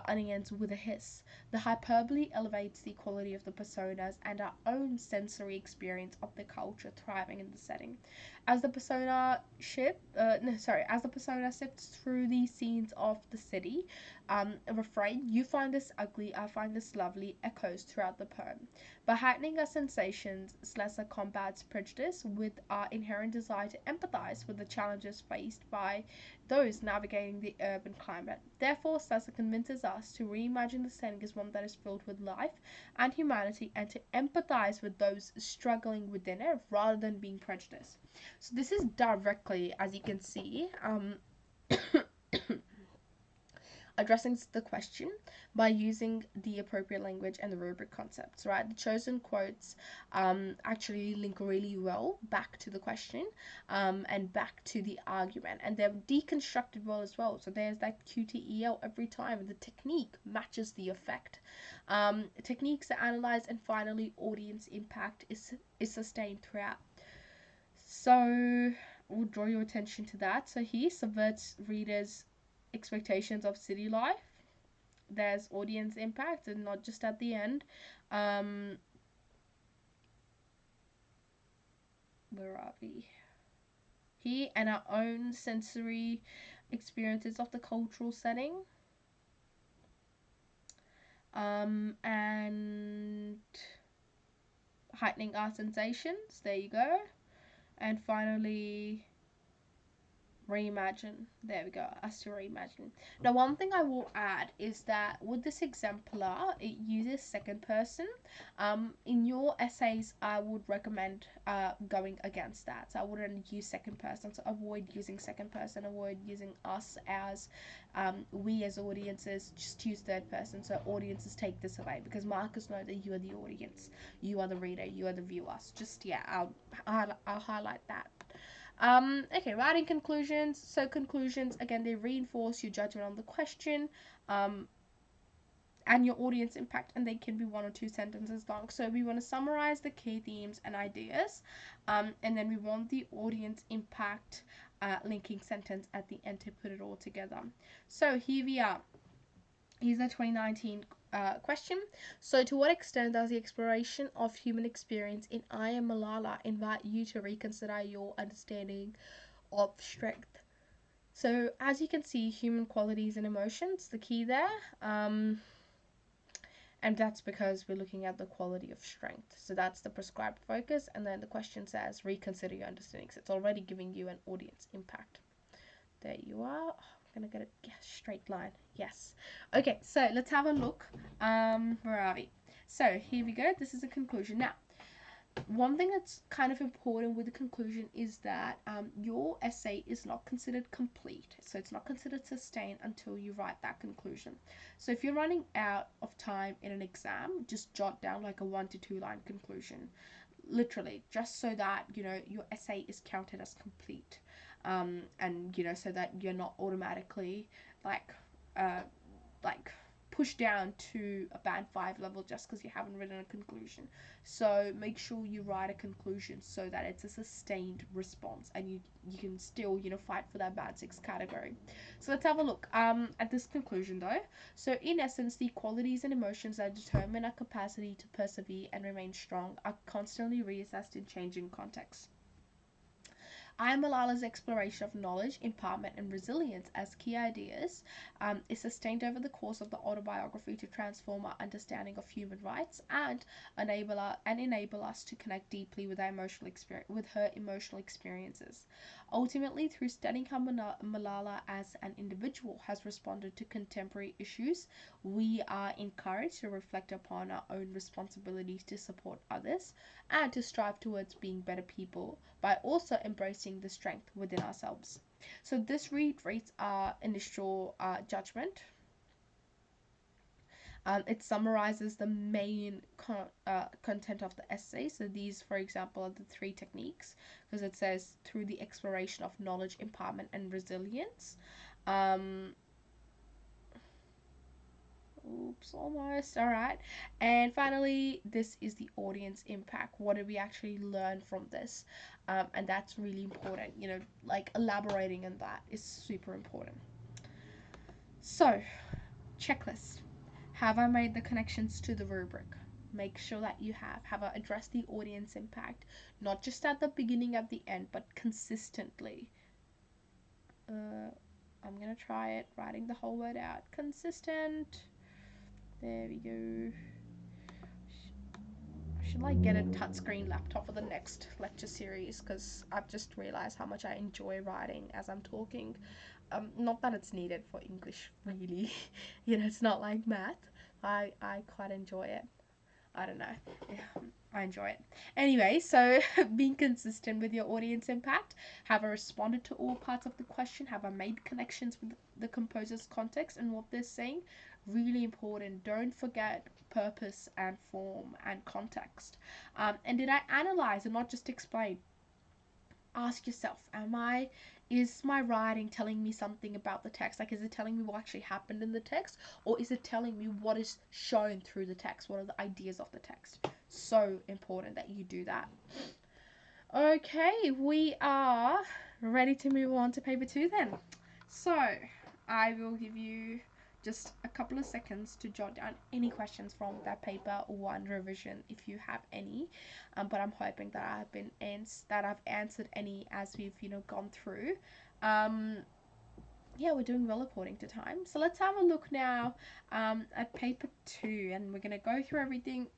onions with a hiss." The hyperbole elevates the quality of the personas and our own sensory experience of the culture thriving in the setting. As the persona sifts through the scenes of the city, refrain, "You find this ugly, I find this lovely," echoes throughout the poem. By heightening our sensations, Slessor combats prejudice with our inherent desire to empathize with the challenges faced by those navigating the urban climate. Therefore, Slessor convinces us to reimagine the setting as one that is filled with life and humanity, and to empathize with those struggling within it rather than being prejudiced. So this is directly, as you can see, addressing the question by using the appropriate language and the rubric concepts, right? The chosen quotes actually link really well back to the question and back to the argument, and they're deconstructed well as well. So there's that QTEL every time, and the technique matches the effect. Techniques that analyze, and finally, audience impact is sustained throughout. So we'll draw your attention to that. So here, subverts readers' expectations of city life. There's audience impact, and not just at the end. Where are we? Here, and our own sensory experiences of the cultural setting. And heightening our sensations. There you go. And finally, reimagine. There we go, us to reimagine. Now, one thing I will add is that with this exemplar, it uses second person. In your essays, I would recommend going against that. So I wouldn't use second person. So avoid using second person. Avoid using us as we as audiences. Just use third person. So audiences take this away, because markers know that you are the audience, you are the reader, you are the viewer. So just I'll highlight that. Okay, writing conclusions. So conclusions, again, they reinforce your judgment on the question and your audience impact, and they can be 1 or 2 sentences long. So we want to summarize the key themes and ideas, and then we want the audience impact linking sentence at the end to put it all together. So here we are. Here's the 2019 question. So, to what extent does the exploration of human experience in I Am Malala invite you to reconsider your understanding of strength? So, as you can see, human qualities and emotions, the key there. And that's because we're looking at the quality of strength. So that's the prescribed focus. And then the question says, reconsider your understanding. So it's already giving you an audience impact. There you are. I'm gonna get a straight line. Yes. Okay, so let's have a look. Where are we? So here we go. This is a conclusion. Now, one thing that's kind of important with the conclusion is that your essay is not considered complete. So it's not considered sustained until you write that conclusion. So if you're running out of time in an exam, just jot down like a 1 to 2 line conclusion. Literally, just so that, you know, your essay is counted as complete. And, you know, so that you're not automatically like pushed down to a band 5 level just because you haven't written a conclusion. So make sure you write a conclusion so that it's a sustained response, and you can still, you know, fight for that band 6 category. So let's have a look at this conclusion though. So in essence, the qualities and emotions that determine our capacity to persevere and remain strong are constantly reassessed in changing contexts. I Am Malala's exploration of knowledge, empowerment, and resilience as key ideas is sustained over the course of the autobiography to transform our understanding of human rights and enable us to connect deeply with her emotional experiences. Ultimately, through studying how Malala as an individual has responded to contemporary issues, we are encouraged to reflect upon our own responsibilities to support others and to strive towards being better people by also embracing the strength within ourselves. So this reiterates our initial judgment. It summarizes the main content of the essay. So these, for example, are the 3 techniques, because it says through the exploration of knowledge, empowerment, and resilience. Oops, almost. All right. And finally, this is the audience impact. What did we actually learn from this? And that's really important. You know, like elaborating on that is super important. So, checklist. Have I made the connections to the rubric? Make sure that you have. Have I addressed the audience impact? Not just at the beginning, at the end, but consistently. I'm going to try it, writing the whole word out. Consistent. There we go. I should like get a touchscreen laptop for the next lecture series, because I've just realized how much I enjoy writing as I'm talking. Not that it's needed for English, really. You know, it's not like math. I quite enjoy it. I don't know. Yeah, I enjoy it. Anyway, so being consistent with your audience impact. Have I responded to all parts of the question? Have I made connections with the composer's context and what they're saying? Really important. Don't forget purpose and form and context. And did I analyze and not just explain? Ask yourself, is my writing telling me something about the text? Like, is it telling me what actually happened in the text, or is it telling me what is shown through the text? What are the ideas of the text? So important that you do that. Okay, we are ready to move on to paper 2 then. So I will give you just a couple of seconds to jot down any questions from that paper 1 revision if you have any. But I'm hoping that I've answered any as we've gone through. Yeah, we're doing well according to time. So let's have a look now at paper 2, and we're gonna go through everything.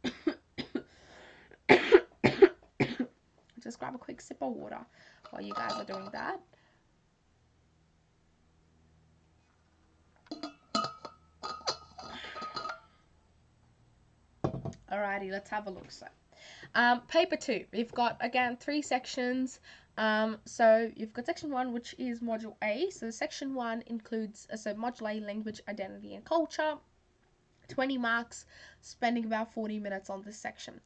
Just grab a quick sip of water while you guys are doing that. Alrighty, let's have a look. So, paper 2, we've got again 3 sections. So you've got section 1, which is module A. So section 1 includes module A, language, identity, and culture. 20 marks, spending about 40 minutes on this section.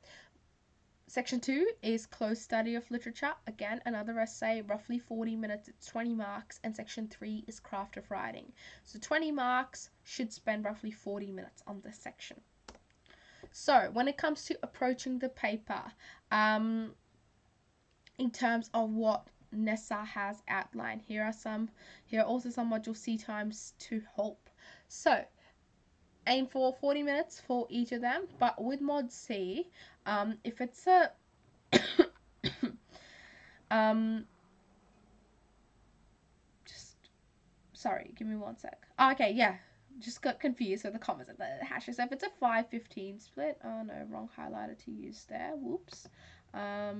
Section 2 is close study of literature. Again, another essay, roughly 40 minutes, it's 20 marks. And section 3 is craft of writing. So 20 marks, should spend roughly 40 minutes on this section. So when it comes to approaching the paper, in terms of what Nessa has outlined, here are also some module C times to help. So aim for 40 minutes for each of them, but with mod C, if it's a just sorry, give me one sec. Oh, okay, yeah, just got confused with the commas and the hashes. So if it's a 5-15 split, oh no, wrong highlighter to use there. Whoops. There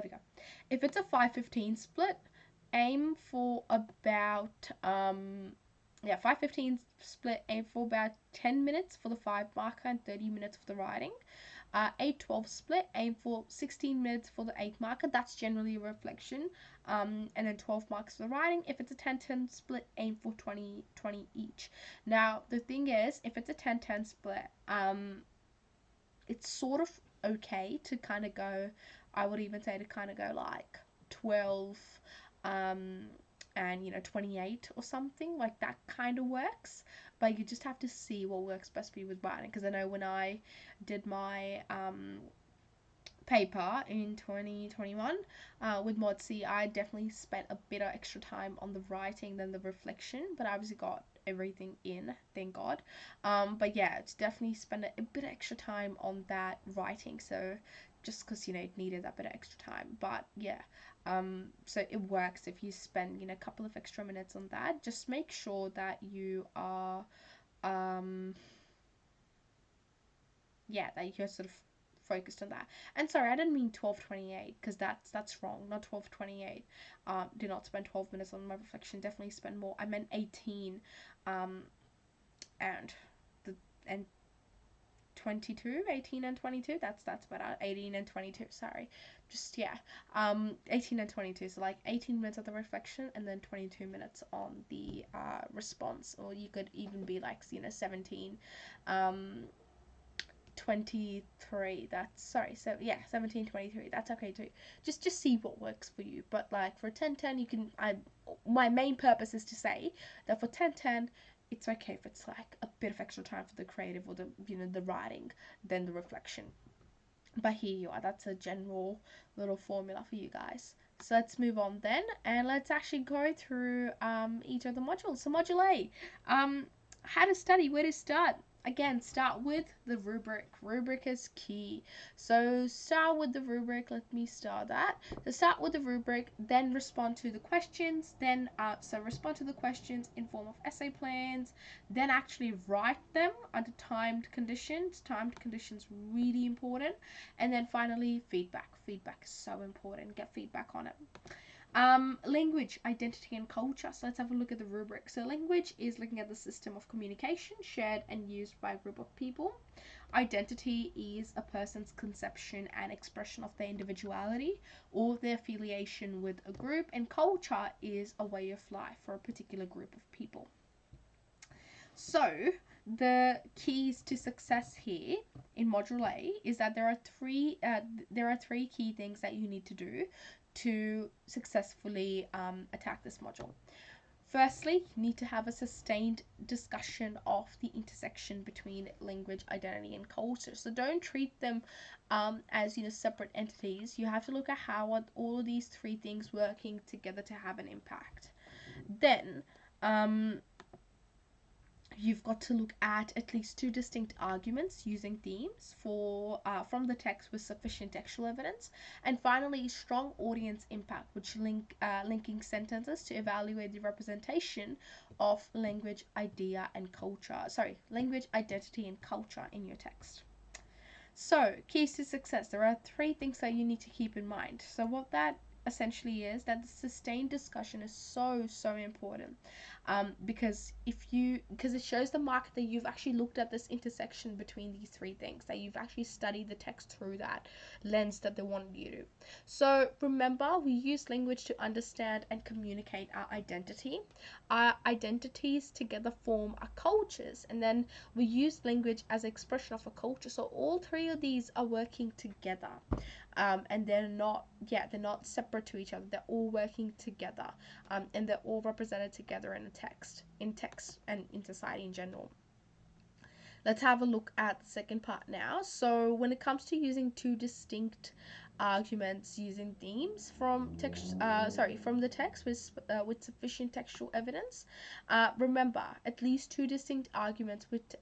we go. If it's a 5-15 split, aim for about 5-15 split, aim for about 10 minutes for the 5 marker and 30 minutes for the writing. 8-12 split, aim for 16 minutes for the 8 marker. That's generally a reflection. And then 12 marks for the writing. If it's a 10-10 split, aim for 20 each. Now, the thing is, if it's a 10-10 split, it's sort of okay to kind of go, I would even say to kind of go like 12 and 28 or something, like that kind of works. But you just have to see what works best for you with writing, because I know when I did my paper in 2021 with mod C, I definitely spent a bit of extra time on the writing than the reflection, but I obviously got everything in, thank God. But yeah, it's definitely spend a bit of extra time on that writing, so just because it needed that bit of extra time. But yeah, so it works if you spend a couple of extra minutes on that. Just make sure that you are that you're sort of focused on that. And sorry, I didn't mean 12:28, because that's wrong. Not 12:28. Do not spend 12 minutes on my reflection. Definitely spend more. I meant 18 and 22, 18 and 22. That's better. 18 and 22. Sorry. Just 18 and 22. So like 18 minutes of the reflection and then 22 minutes on the response, or you could even be like 17 23. That's sorry. So yeah, 17 23. That's okay too. Just see what works for you. But like for 10-10, you can my main purpose is to say that for 10-10, it's okay if it's like a bit of extra time for the creative or the the writing than the reflection. But here you are. That's a general little formula for you guys. So let's move on then, and let's actually go through each of the modules. So module A, how to study, where to start. Again, start with the rubric. Rubric is key. So start with the rubric. Let me start that. So start with the rubric, then respond to the questions. Then respond to the questions in form of essay plans. Then actually write them under timed conditions. Timed conditions really important. And then finally feedback. Feedback is so important. Get feedback on it. Language, identity, and culture. So let's have a look at the rubric. So language is looking at the system of communication shared and used by a group of people. Identity is a person's conception and expression of their individuality or their affiliation with a group, and culture is a way of life for a particular group of people. So the keys to success here in module A is that there are three key things that you need to do to successfully attack this module. Firstly, you need to have a sustained discussion of the intersection between language, identity, and culture. So don't treat them as separate entities. You have to look at how all of these three things working together to have an impact. Then you've got to look at least two distinct arguments using themes from the text with sufficient textual evidence, and finally strong audience impact, which linking sentences to evaluate the representation of language language, identity, and culture in your text. So, keys to success. There are three things that you need to keep in mind. So, what that essentially is that the sustained discussion is so important, because it shows the market that you've actually looked at this intersection between these three things, that you've actually studied the text through that lens that they wanted you to. So remember, we use language to understand and communicate our identity. Our identities together form our cultures, and then we use language as an expression of a culture. So all three of these are working together, and they're not separate to each other. They're all working together, and they're all represented together in text and in society in general. Let's have a look at the second part now. So when it comes to using two distinct arguments using themes from from the text with sufficient textual evidence, remember at least two distinct arguments with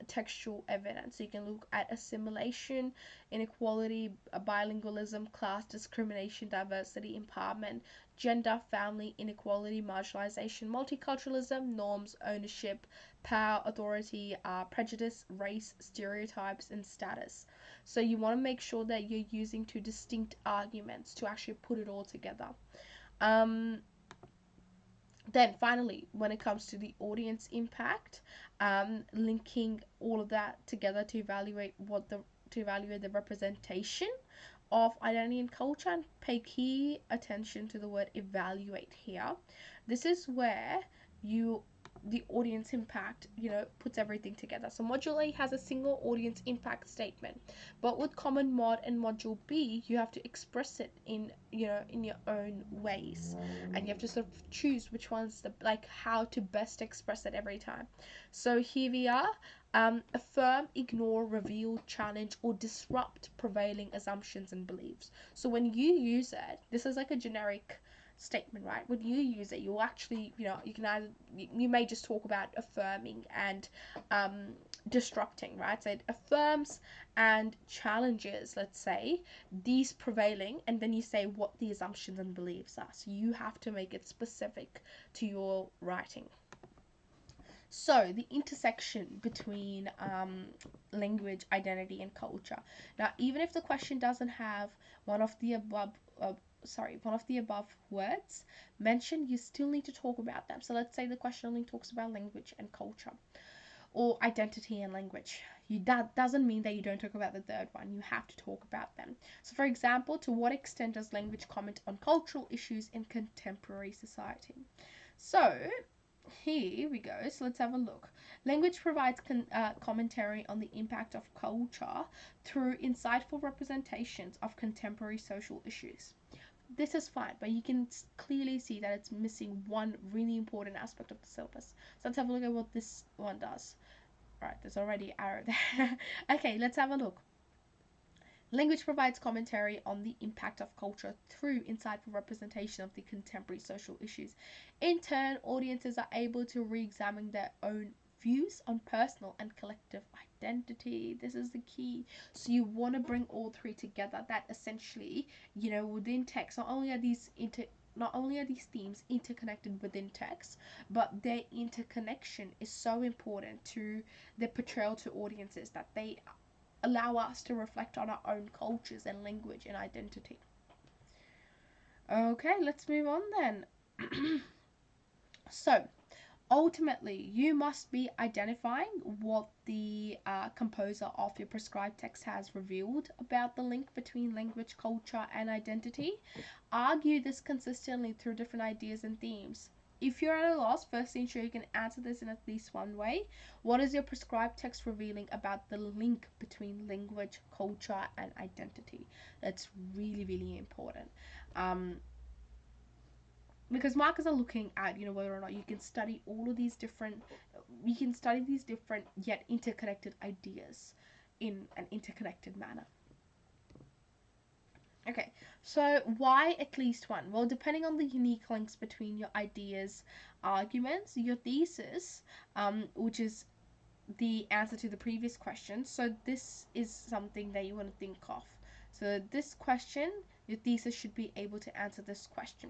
textual evidence. So you can look at assimilation, inequality, bilingualism, class discrimination, diversity, empowerment, gender, family, inequality, marginalization, multiculturalism, norms, ownership, power, authority, prejudice, race, stereotypes, and status. So you want to make sure that you're using two distinct arguments to actually put it all together. Then finally, when it comes to the audience impact, linking all of that together to evaluate the representation of identity and culture, and pay key attention to the word evaluate here. This is where the audience impact puts everything together. So module A has a single audience impact statement, but with common mod and module B you have to express it in your own ways, and you have to sort of choose which one's how to best express it every time. So here we are. Affirm, ignore, reveal, challenge, or disrupt prevailing assumptions and beliefs. So when you use it, this is like a generic statement, right? When you use it, you'll actually, you can either, you may just talk about affirming and disrupting, right? So it affirms and challenges, let's say, these prevailing, and then you say what the assumptions and beliefs are. So you have to make it specific to your writing. So the intersection between language, identity, and culture. Now, even if the question doesn't have one of the above words mentioned, you still need to talk about them. So let's say the question only talks about language and culture, or identity and language. That doesn't mean that you don't talk about the third one. You have to talk about them. So for example, to what extent does language comment on cultural issues in contemporary society? So here we go. So let's have a look. Language provides commentary on the impact of culture through insightful representations of contemporary social issues. This is fine, but you can clearly see that it's missing one really important aspect of the syllabus. So let's have a look at what this one does. Right, there's already an arrow there. Okay, let's have a look. Language provides commentary on the impact of culture through insightful representation of the contemporary social issues. In turn, audiences are able to re-examine their own views on personal and collective identity. This is the key. So you want to bring all three together. That essentially, within text, not only are these themes interconnected within text, but their interconnection is so important to their portrayal to audiences that they allow us to reflect on our own cultures and language and identity. Okay, let's move on then. So, ultimately, you must be identifying what the composer of your prescribed text has revealed about the link between language, culture, and identity. Argue this consistently through different ideas and themes. If you're at a loss, first ensure you can answer this in at least one way. What is your prescribed text revealing about the link between language, culture, and identity? That's really, really important. Um, because markers are looking at, whether or not you can study all of these different, you can study these different yet interconnected ideas in an interconnected manner. Okay, so why at least one? Well, depending on the unique links between your ideas, arguments, your thesis, which is the answer to the previous question. So this is something that you want to think of. So this question, your thesis should be able to answer this question.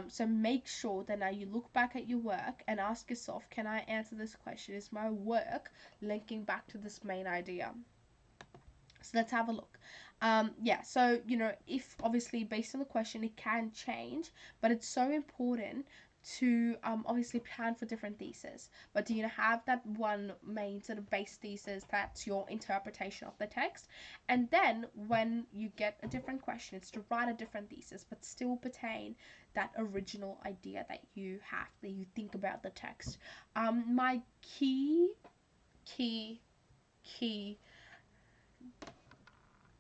So make sure that now you look back at your work and ask yourself, can I answer this question? Is my work linking back to this main idea? So let's have a look. Yeah, so, if obviously based on the question, it can change, but it's so important to obviously plan for different theses. But do you have that one main sort of base thesis that's your interpretation of the text? And then when you get a different question, it's to write a different thesis, but still pertain that original idea that you have, that you think about the text. My key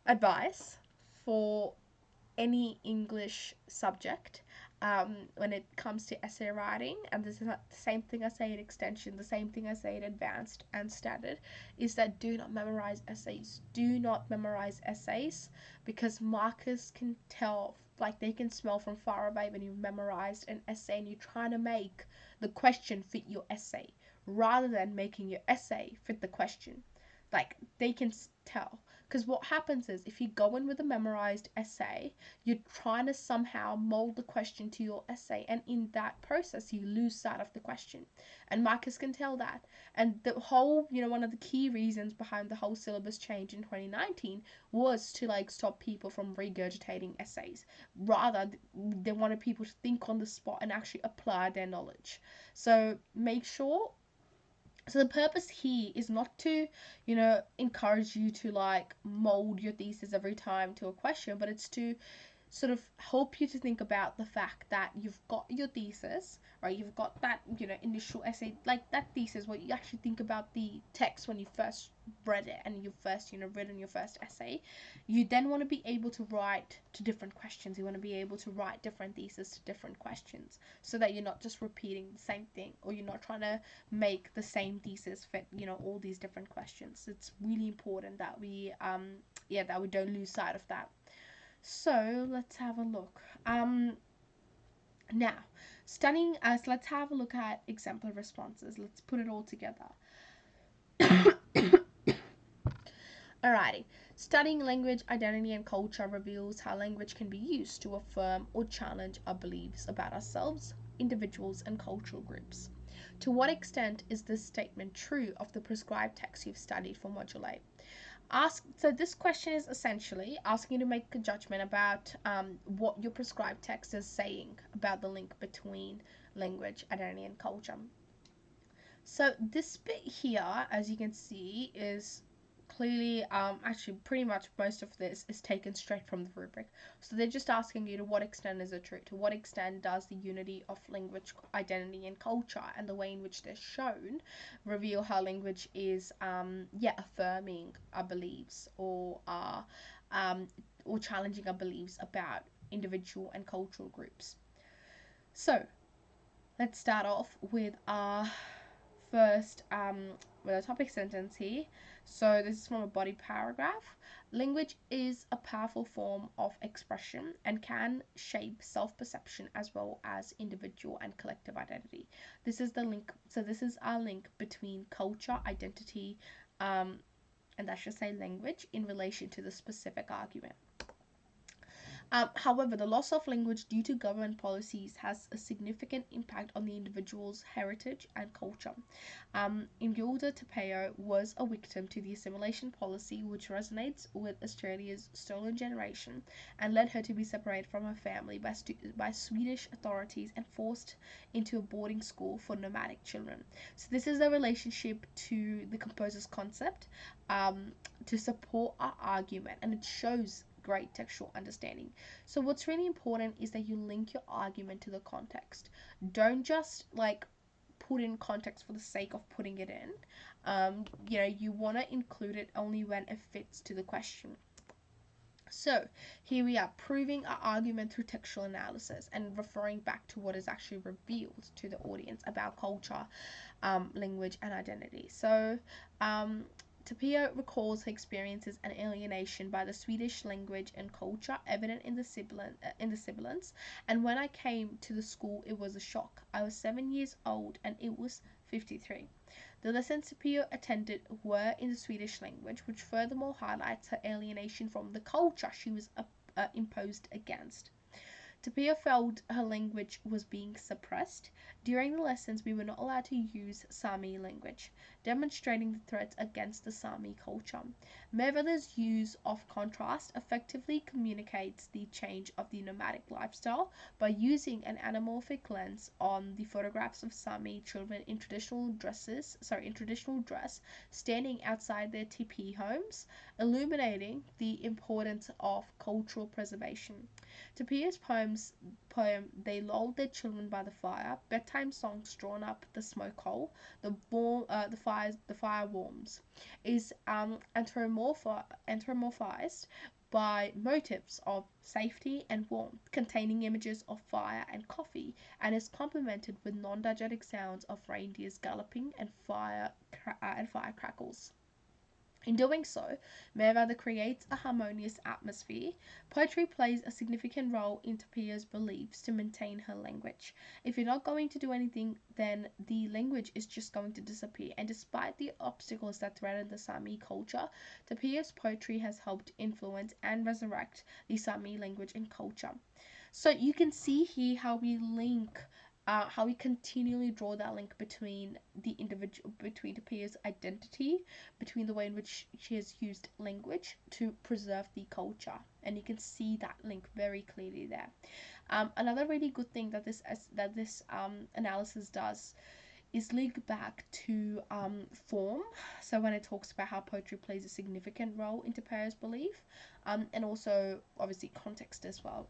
advice for any English subject when it comes to essay writing, and this is the same thing I say in extension, the same thing I say in advanced and standard, is that do not memorize essays. Do not memorize essays, because markers can tell, like they can smell from far away when you've memorized an essay and you're trying to make the question fit your essay rather than making your essay fit the question. Like they can tell. Because what happens is, if you go in with a memorized essay, you're trying to somehow mold the question to your essay, and in that process, you lose sight of the question. And markers can tell that. And the whole, one of the key reasons behind the whole syllabus change in 2019 was to like stop people from regurgitating essays. Rather, they wanted people to think on the spot and actually apply their knowledge. So make sure, so the purpose here is not to, encourage you to like mold your thesis every time to a question, but it's to sort of help you to think about the fact that you've got your thesis, right? You've got that, initial essay, like that thesis, what you actually think about the text when you first read it and you first, written your first essay. You then want to be able to write to different questions. You want to be able to write different theses to different questions, so that you're not just repeating the same thing, or you're not trying to make the same thesis fit, all these different questions. It's really important that we, that we don't lose sight of that. So let's have a look. Now, studying us, let's have a look at exemplar responses. Let's put it all together. Alrighty. Studying language, identity, and culture reveals how language can be used to affirm or challenge our beliefs about ourselves, individuals, and cultural groups. To what extent is this statement true of the prescribed text you've studied for Module A? So this question is essentially asking you to make a judgment about what your prescribed text is saying about the link between language, identity, and culture. So this bit here, as you can see, is clearly, actually pretty much most of this is taken straight from the rubric. So they're just asking you, to what extent is it true? To what extent does the unity of language, identity, and culture, and the way in which they're shown, reveal how language is, affirming our beliefs, or challenging our beliefs about individual and cultural groups. So let's start off with our first with a topic sentence here. So this is from a body paragraph. Language is a powerful form of expression and can shape self-perception as well as individual and collective identity. This is the link. So this is our link between culture, identity, and that should say language, in relation to the specific argument. However, the loss of language due to government policies has a significant impact on the individual's heritage and culture. Ngilda Tapeo was a victim to the assimilation policy, which resonates with Australia's stolen generation and led her to be separated from her family by Swedish authorities and forced into a boarding school for nomadic children. So, this is the relationship to the composer's concept um, to support our argument, and it shows great textual understanding. So what's really important is that you link your argument to the context. Don't just like put in context for the sake of putting it in. You want to include it only when it fits to the question. So here we are proving our argument through textual analysis and referring back to what is actually revealed to the audience about culture, language, and identity. So Tapio recalls her experiences and alienation by the Swedish language and culture evident in the sibilants. And when I came to the school, it was a shock. I was 7 years old, and it was 53. The lessons Tapio attended were in the Swedish language, which furthermore highlights her alienation from the culture she was imposed against. Tapia felt her language was being suppressed. During the lessons, we were not allowed to use Sami language, demonstrating the threat against the Sami culture. Merville's use of contrast effectively communicates the change of the nomadic lifestyle by using an anamorphic lens on the photographs of Sami children in traditional dress, standing outside their teepee homes, illuminating the importance of cultural preservation. Tapia's poem They Lulled Their Children by the Fire, bedtime songs drawn up the smoke hole, the fire warms, is anthropomorphized by motifs of safety and warmth, containing images of fire and coffee, and is complemented with non-diegetic sounds of reindeers galloping and fire crackles. In doing so, Mervada creates a harmonious atmosphere. Poetry plays a significant role in Tapia's beliefs to maintain her language. If you're not going to do anything, then the language is just going to disappear. And despite the obstacles that threaten the Sami culture, Tapia's poetry has helped influence and resurrect the Sami language and culture. So you can see here how we continually draw that link between the individual, between the peer's identity, between the way in which she has used language to preserve the culture, and you can see that link very clearly there. Another really good thing that this analysis does is link back to form. So when it talks about how poetry plays a significant role in Tapero's belief, and also obviously context as well.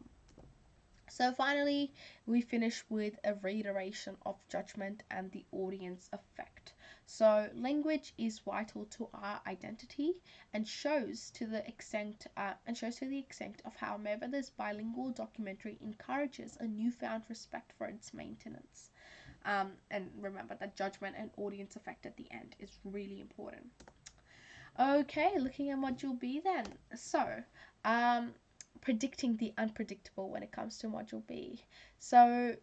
So finally, we finish with a reiteration of judgment and the audience effect. So language is vital to our identity and shows to the extent of how Mayweather's bilingual documentary encourages a newfound respect for its maintenance. And remember that judgment and audience effect at the end is really important. Okay, looking at Module B then. So, um, predicting the unpredictable when it comes to Module B. So,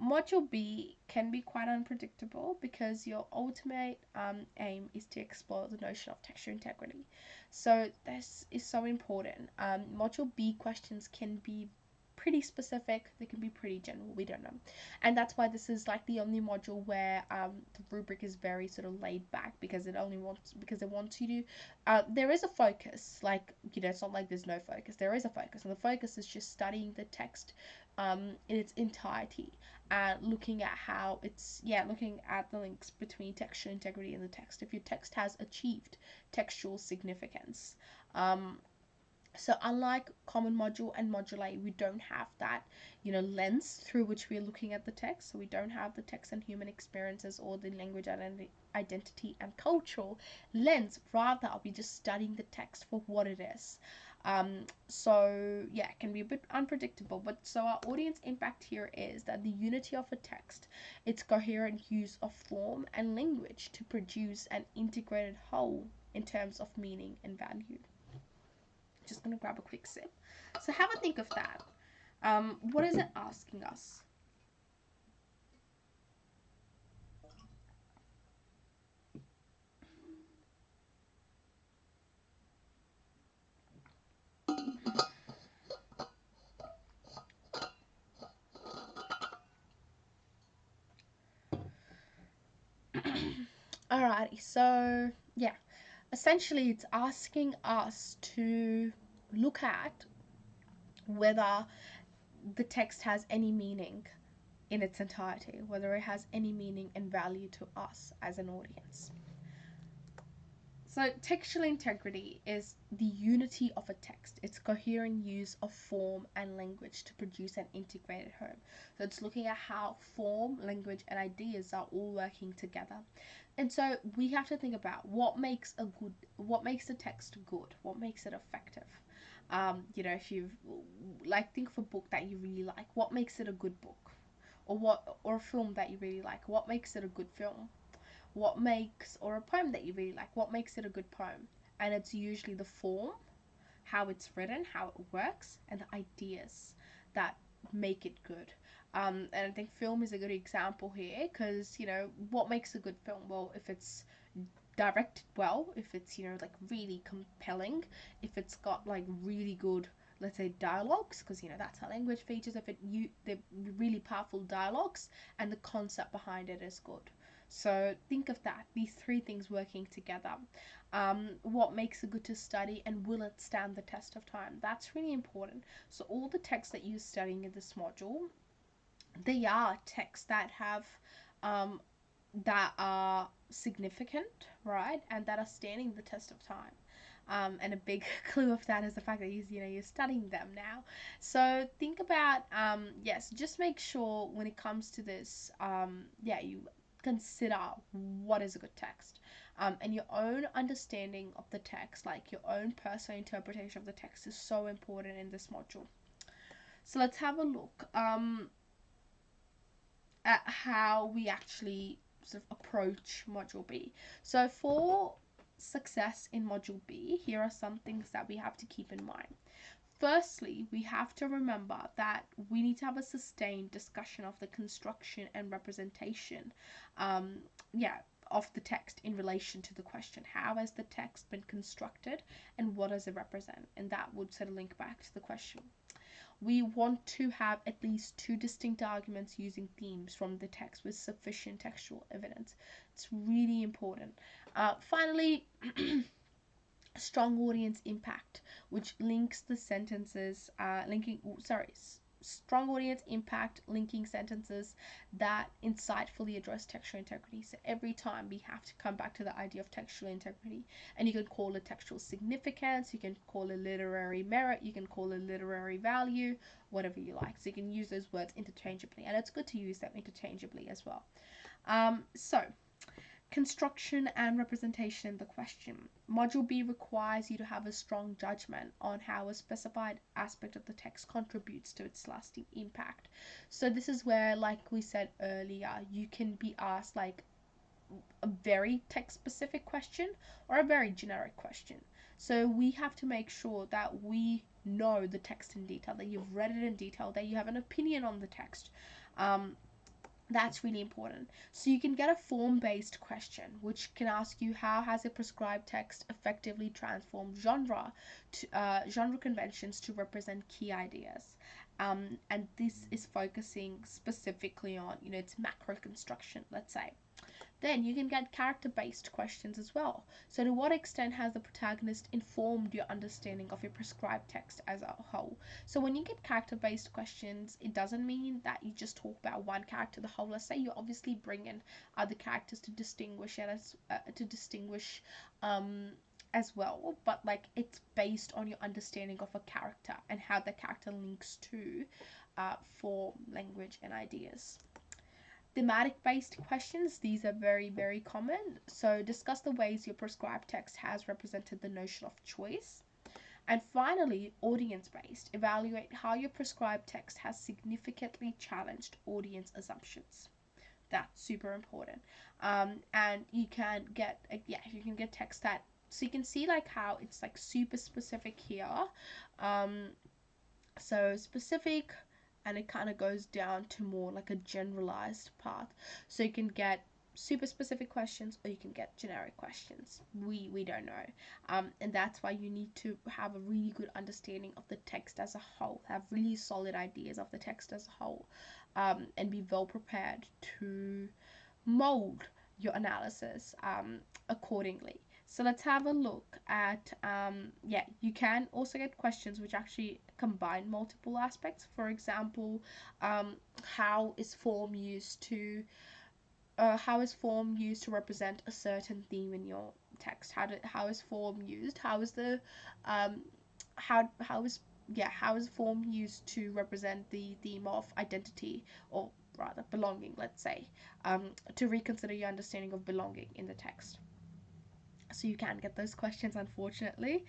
Module B can be quite unpredictable because your ultimate aim is to explore the notion of texture integrity. So, this is so important. Module B questions can be pretty specific, they can be pretty general, we don't know. And that's why this is like the only module where the rubric is very sort of laid back because it wants you to there is a focus, like, it's not like there's no focus, there is a focus, and the focus is just studying the text in its entirety and looking at looking at the links between textual integrity and the text, if your text has achieved textual significance. So unlike common module and module A, we don't have that, lens through which we're looking at the text. So we don't have the text and human experiences or the language identity and cultural lens. Rather, I'll be just studying the text for what it is. So yeah, it can be a bit unpredictable, but so our audience impact here is that the unity of a text, its coherent use of form and language to produce an integrated whole in terms of meaning and value. Just gonna grab a quick sip. So have a think of that. What is it asking us? Alrighty, so yeah, essentially it's asking us to look at whether the text has any meaning in its entirety, whether it has any meaning and value to us as an audience. So, textual integrity is the unity of a text, its coherent use of form and language to produce an integrated whole. So, it's looking at how form, language, and ideas are all working together. And so, we have to think about what makes the text good, what makes it effective. If you think of a book that you really like, what makes it a good book? Or a film that you really like, what makes it a good film? Or a poem that you really like, what makes it a good poem? And it's usually the form, how it's written, how it works, and the ideas that make it good. And I think film is a good example here because, what makes a good film? Well, if it's directed well, if it's, really compelling, if it's got like really good, let's say, dialogues, because that's how language features. If they're really powerful dialogues and the concept behind it is good. So think of that, these three things working together. What makes it good to study, and will it stand the test of time? That's really important. So all the texts that you're studying in this module, they are texts um, that are significant, right, and that are standing the test of time. And a big clue of that is the fact that you're studying them now. So think about yes, just make sure when it comes to this, you consider what is a good text, and your own understanding of the text, like your own personal interpretation of the text, is so important in this module. So let's have a look at how we actually sort of approach module B. So for success in module B, here are some things that we have to keep in mind. Firstly, we have to remember that we need to have a sustained discussion of the construction and representation of the text in relation to the question. How has the text been constructed and what does it represent? And that would sort of link back to the question. We want to have at least two distinct arguments using themes from the text with sufficient textual evidence. It's really important. Finally, strong audience impact, which links the sentences, strong audience impact, linking sentences that insightfully address textual integrity. So every time we have to come back to the idea of textual integrity, and you can call it textual significance, you can call it literary merit, you can call it literary value, whatever you like. So you can use those words interchangeably, and it's good to use them interchangeably as well. So construction and representation in the question. Module B requires you to have a strong judgment on how a specified aspect of the text contributes to its lasting impact. So this is where, like we said earlier, you can be asked like a very text specific question or a very generic question. So we have to make sure that we know the text in detail, that you've read it in detail, that you have an opinion on the text. That's really important. So you can get a form-based question, which can ask you how has a prescribed text effectively transformed genre conventions to represent key ideas. And this is focusing specifically on, its macro construction, let's say. Then you can get character-based questions as well. So to what extent has the protagonist informed your understanding of your prescribed text as a whole? So when you get character-based questions, it doesn't mean that you just talk about one character the whole. Let's say you obviously bring in other characters to distinguish as well, but like it's based on your understanding of a character and how the character links to form, language, and ideas. Thematic based questions, these are very, very common. So discuss the ways your prescribed text has represented the notion of choice. And finally, audience based, evaluate how your prescribed text has significantly challenged audience assumptions. That's super important. And you can get text that, so you can see like how it's like super specific here. So specific, and it kind of goes down to more like a generalized path. So you can get super specific questions or you can get generic questions. We don't know. And that's why you need to have a really good understanding of the text as a whole, have really solid ideas of the text as a whole, and be well prepared to mold your analysis accordingly. So let's have a look at, yeah, you can also get questions which actually combine multiple aspects. For example, how is form used to represent a certain theme in your text? How is form used? How is the um, how is how is form used to represent the theme of identity, or rather belonging, let's say, to reconsider your understanding of belonging in the text. So you can get those questions, unfortunately.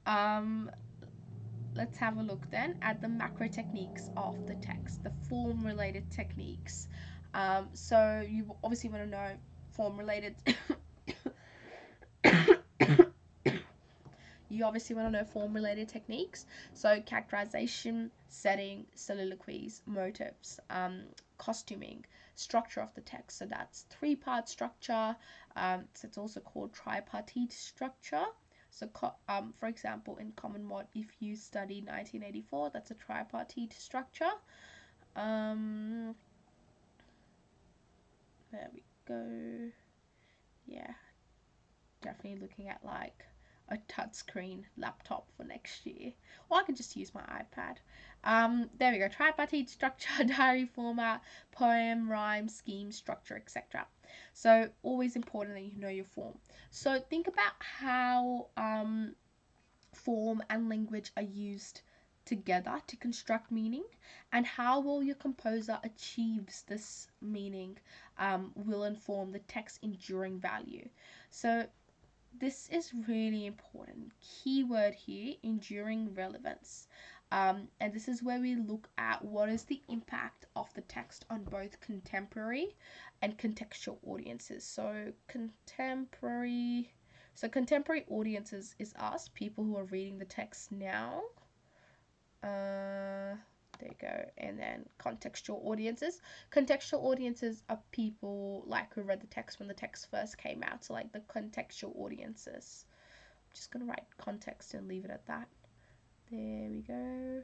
Um, let's have a look then at the macro techniques of the text, the form related techniques. So you obviously want to know form related. You obviously want to know form related techniques. So characterization, setting, soliloquies, motives, costuming, structure of the text. So that's three-part structure. So it's also called tripartite structure. So, for example, in Common Mod, if you study 1984, that's a tripartite structure. Um, there we go. Yeah, definitely looking at like a touchscreen laptop for next year. Or I can just use my iPad. There we go. Tripartite structure, diary format, poem, rhyme, scheme, structure, etc. So always important that you know your form. So think about how form and language are used together to construct meaning, and how well your composer achieves this meaning will inform the text's enduring value. So this is really important. Keyword here, enduring relevance. And this is where we look at what is the impact of the text on both contemporary and contextual audiences. So contemporary audiences is us, people who are reading the text now. There you go. And then contextual audiences. Contextual audiences are people like who read the text when the text first came out. So like the contextual audiences. I'm just gonna write context and leave it at that. There we go.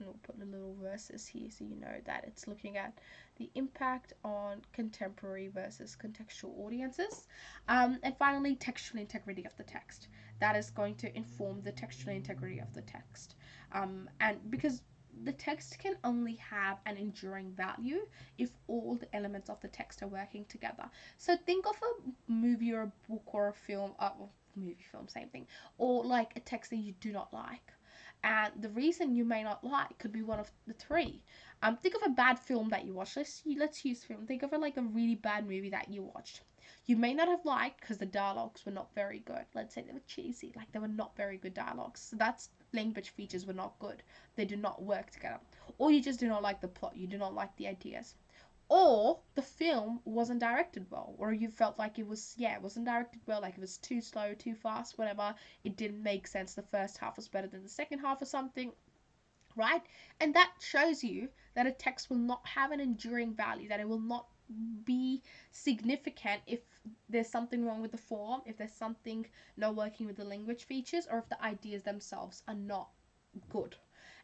And we'll put the little verses here so you know that it's looking at the impact on contemporary versus contextual audiences. And finally, textual integrity of the text. That is going to inform the textual integrity of the text. And because the text can only have an enduring value if all the elements of the text are working together. So think of a movie or a book or a film, same thing, or like a text that you do not like, and the reason you may not like could be one of the three. Think of a bad film that you watched. Let's use film. Think of a really bad movie that you watched. You may not have liked because the dialogues were not very good. Let's say they were cheesy, like they were not very good dialogues. So that's language features were not good. They did not work together. Or you just do not like the plot. You do not like the ideas. Or the film wasn't directed well, or you felt like it wasn't directed well, like it was too slow, too fast, whatever. It didn't make sense. The first half was better than the second half or something, right? And that shows you that a text will not have an enduring value, that it will not be significant if there's something wrong with the form, if there's something not working with the language features, or if the ideas themselves are not good.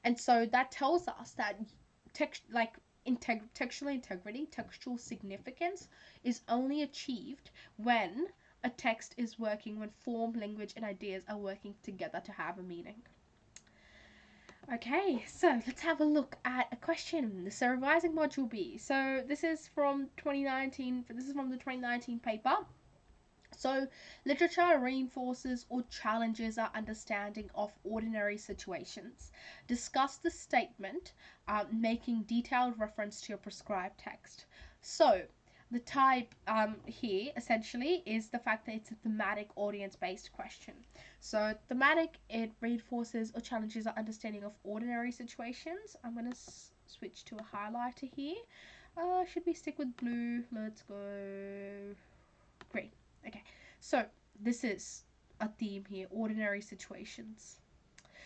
And so that tells us that textual integrity, textual significance is only achieved when a text is working, when form, language, and ideas are working together to have a meaning. Okay, so let's have a look at a question. So revising module B. So this is from 2019. This is from the 2019 paper. So, literature reinforces or challenges our understanding of ordinary situations. Discuss the statement, making detailed reference to a prescribed text. So, the type here essentially is the fact that it's a thematic audience-based question. So, thematic, it reinforces or challenges our understanding of ordinary situations. I'm going to switch to a highlighter here. Should we stick with blue? Let's go green. Okay, so this is a theme here, ordinary situations.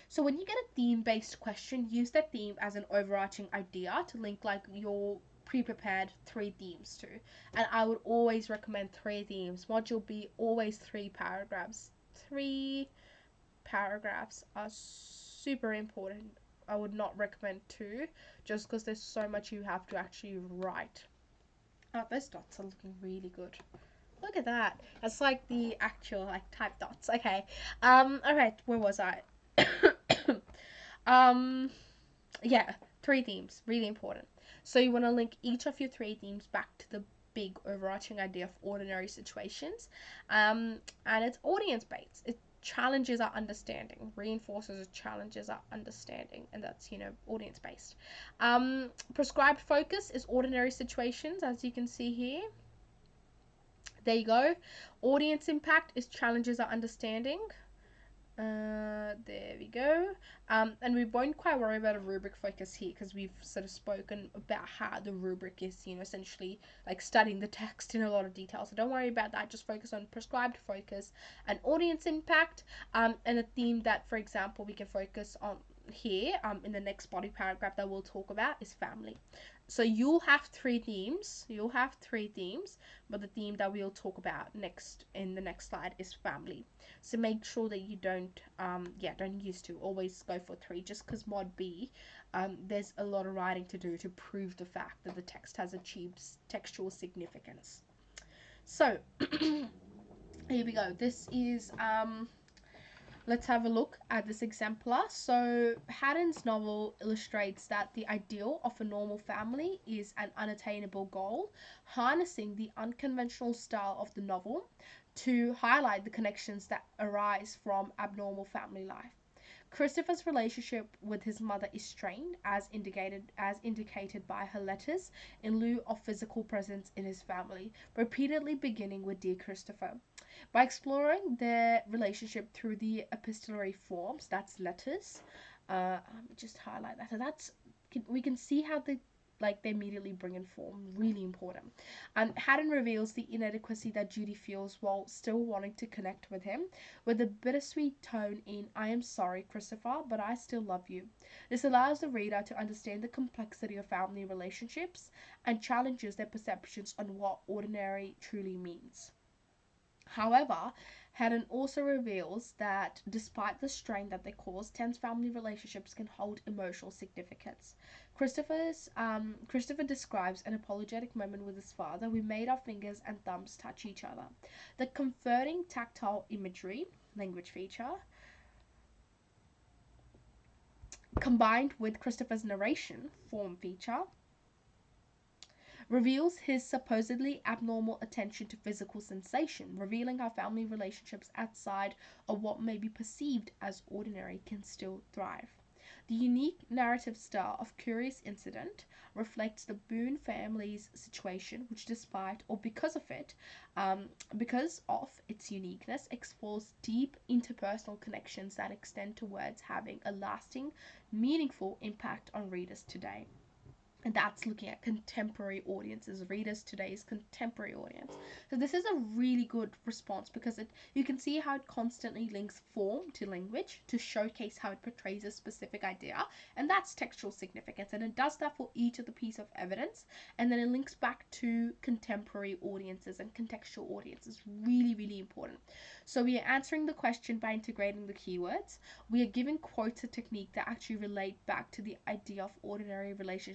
So when you get a theme-based question, use that theme as an overarching idea to link like your pre-prepared 3 themes to. And I would always recommend 3 themes. Module B, always 3 paragraphs. 3 paragraphs are super important. I would not recommend 2, just because there's so much you have to actually write. Oh, those dots are looking really good. Look at that. That's like the actual like type dots. Okay. Alright, where was I? um yeah, 3 themes, really important. So you want to link each of your 3 themes back to the big overarching idea of ordinary situations. And it's audience based. It challenges our understanding, reinforces challenges our understanding, and that's, audience based. Prescribed focus is ordinary situations, as you can see here. There you go. Audience impact is challenges our understanding. There we go. And we won't quite worry about a rubric focus here because we've sort of spoken about how the rubric is, essentially like studying the text in a lot of detail. So don't worry about that. Just focus on prescribed focus and audience impact. And a theme that, for example, we can focus on here in the next body paragraph that we'll talk about is family. So you'll have 3 themes. But the theme that we'll talk about next in the next slide is family. So make sure that you don't use 2. Always go for 3. Just because mod B, there's a lot of writing to do to prove the fact that the text has achieved textual significance. So here we go. This is let's have a look at this exemplar. So Haddon's novel illustrates that the ideal of a normal family is an unattainable goal, harnessing the unconventional style of the novel to highlight the connections that arise from abnormal family life. Christopher's relationship with his mother is strained, as indicated by her letters, in lieu of physical presence in his family, repeatedly beginning with "Dear Christopher." By exploring their relationship through the epistolary forms, that's letters. Let me just highlight that. So we can see how they immediately bring in form. Really important. Haddon reveals the inadequacy that Judy feels while still wanting to connect with him, with a bittersweet tone in "I am sorry, Christopher, but I still love you." This allows the reader to understand the complexity of family relationships and challenges their perceptions on what ordinary truly means. However, Haddon also reveals that despite the strain that they cause, tense family relationships can hold emotional significance. Christopher describes an apologetic moment with his father. "We made our fingers and thumbs touch each other." The comforting tactile imagery, language feature, combined with Christopher's narration, form feature, reveals his supposedly abnormal attention to physical sensation, revealing how family relationships outside of what may be perceived as ordinary can still thrive. The unique narrative style of Curious Incident reflects the Boone family's situation, which, despite or because of its uniqueness, explores deep interpersonal connections that extend towards having a lasting, meaningful impact on readers today. And that's looking at contemporary audiences, readers today's contemporary audience. So this is a really good response because you can see how it constantly links form to language to showcase how it portrays a specific idea, and that's textual significance, and it does that for each of the piece of evidence, and then it links back to contemporary audiences and contextual audiences. Really, really important. So we are answering the question by integrating the keywords. We are giving quotes a technique that actually relate back to the idea of ordinariness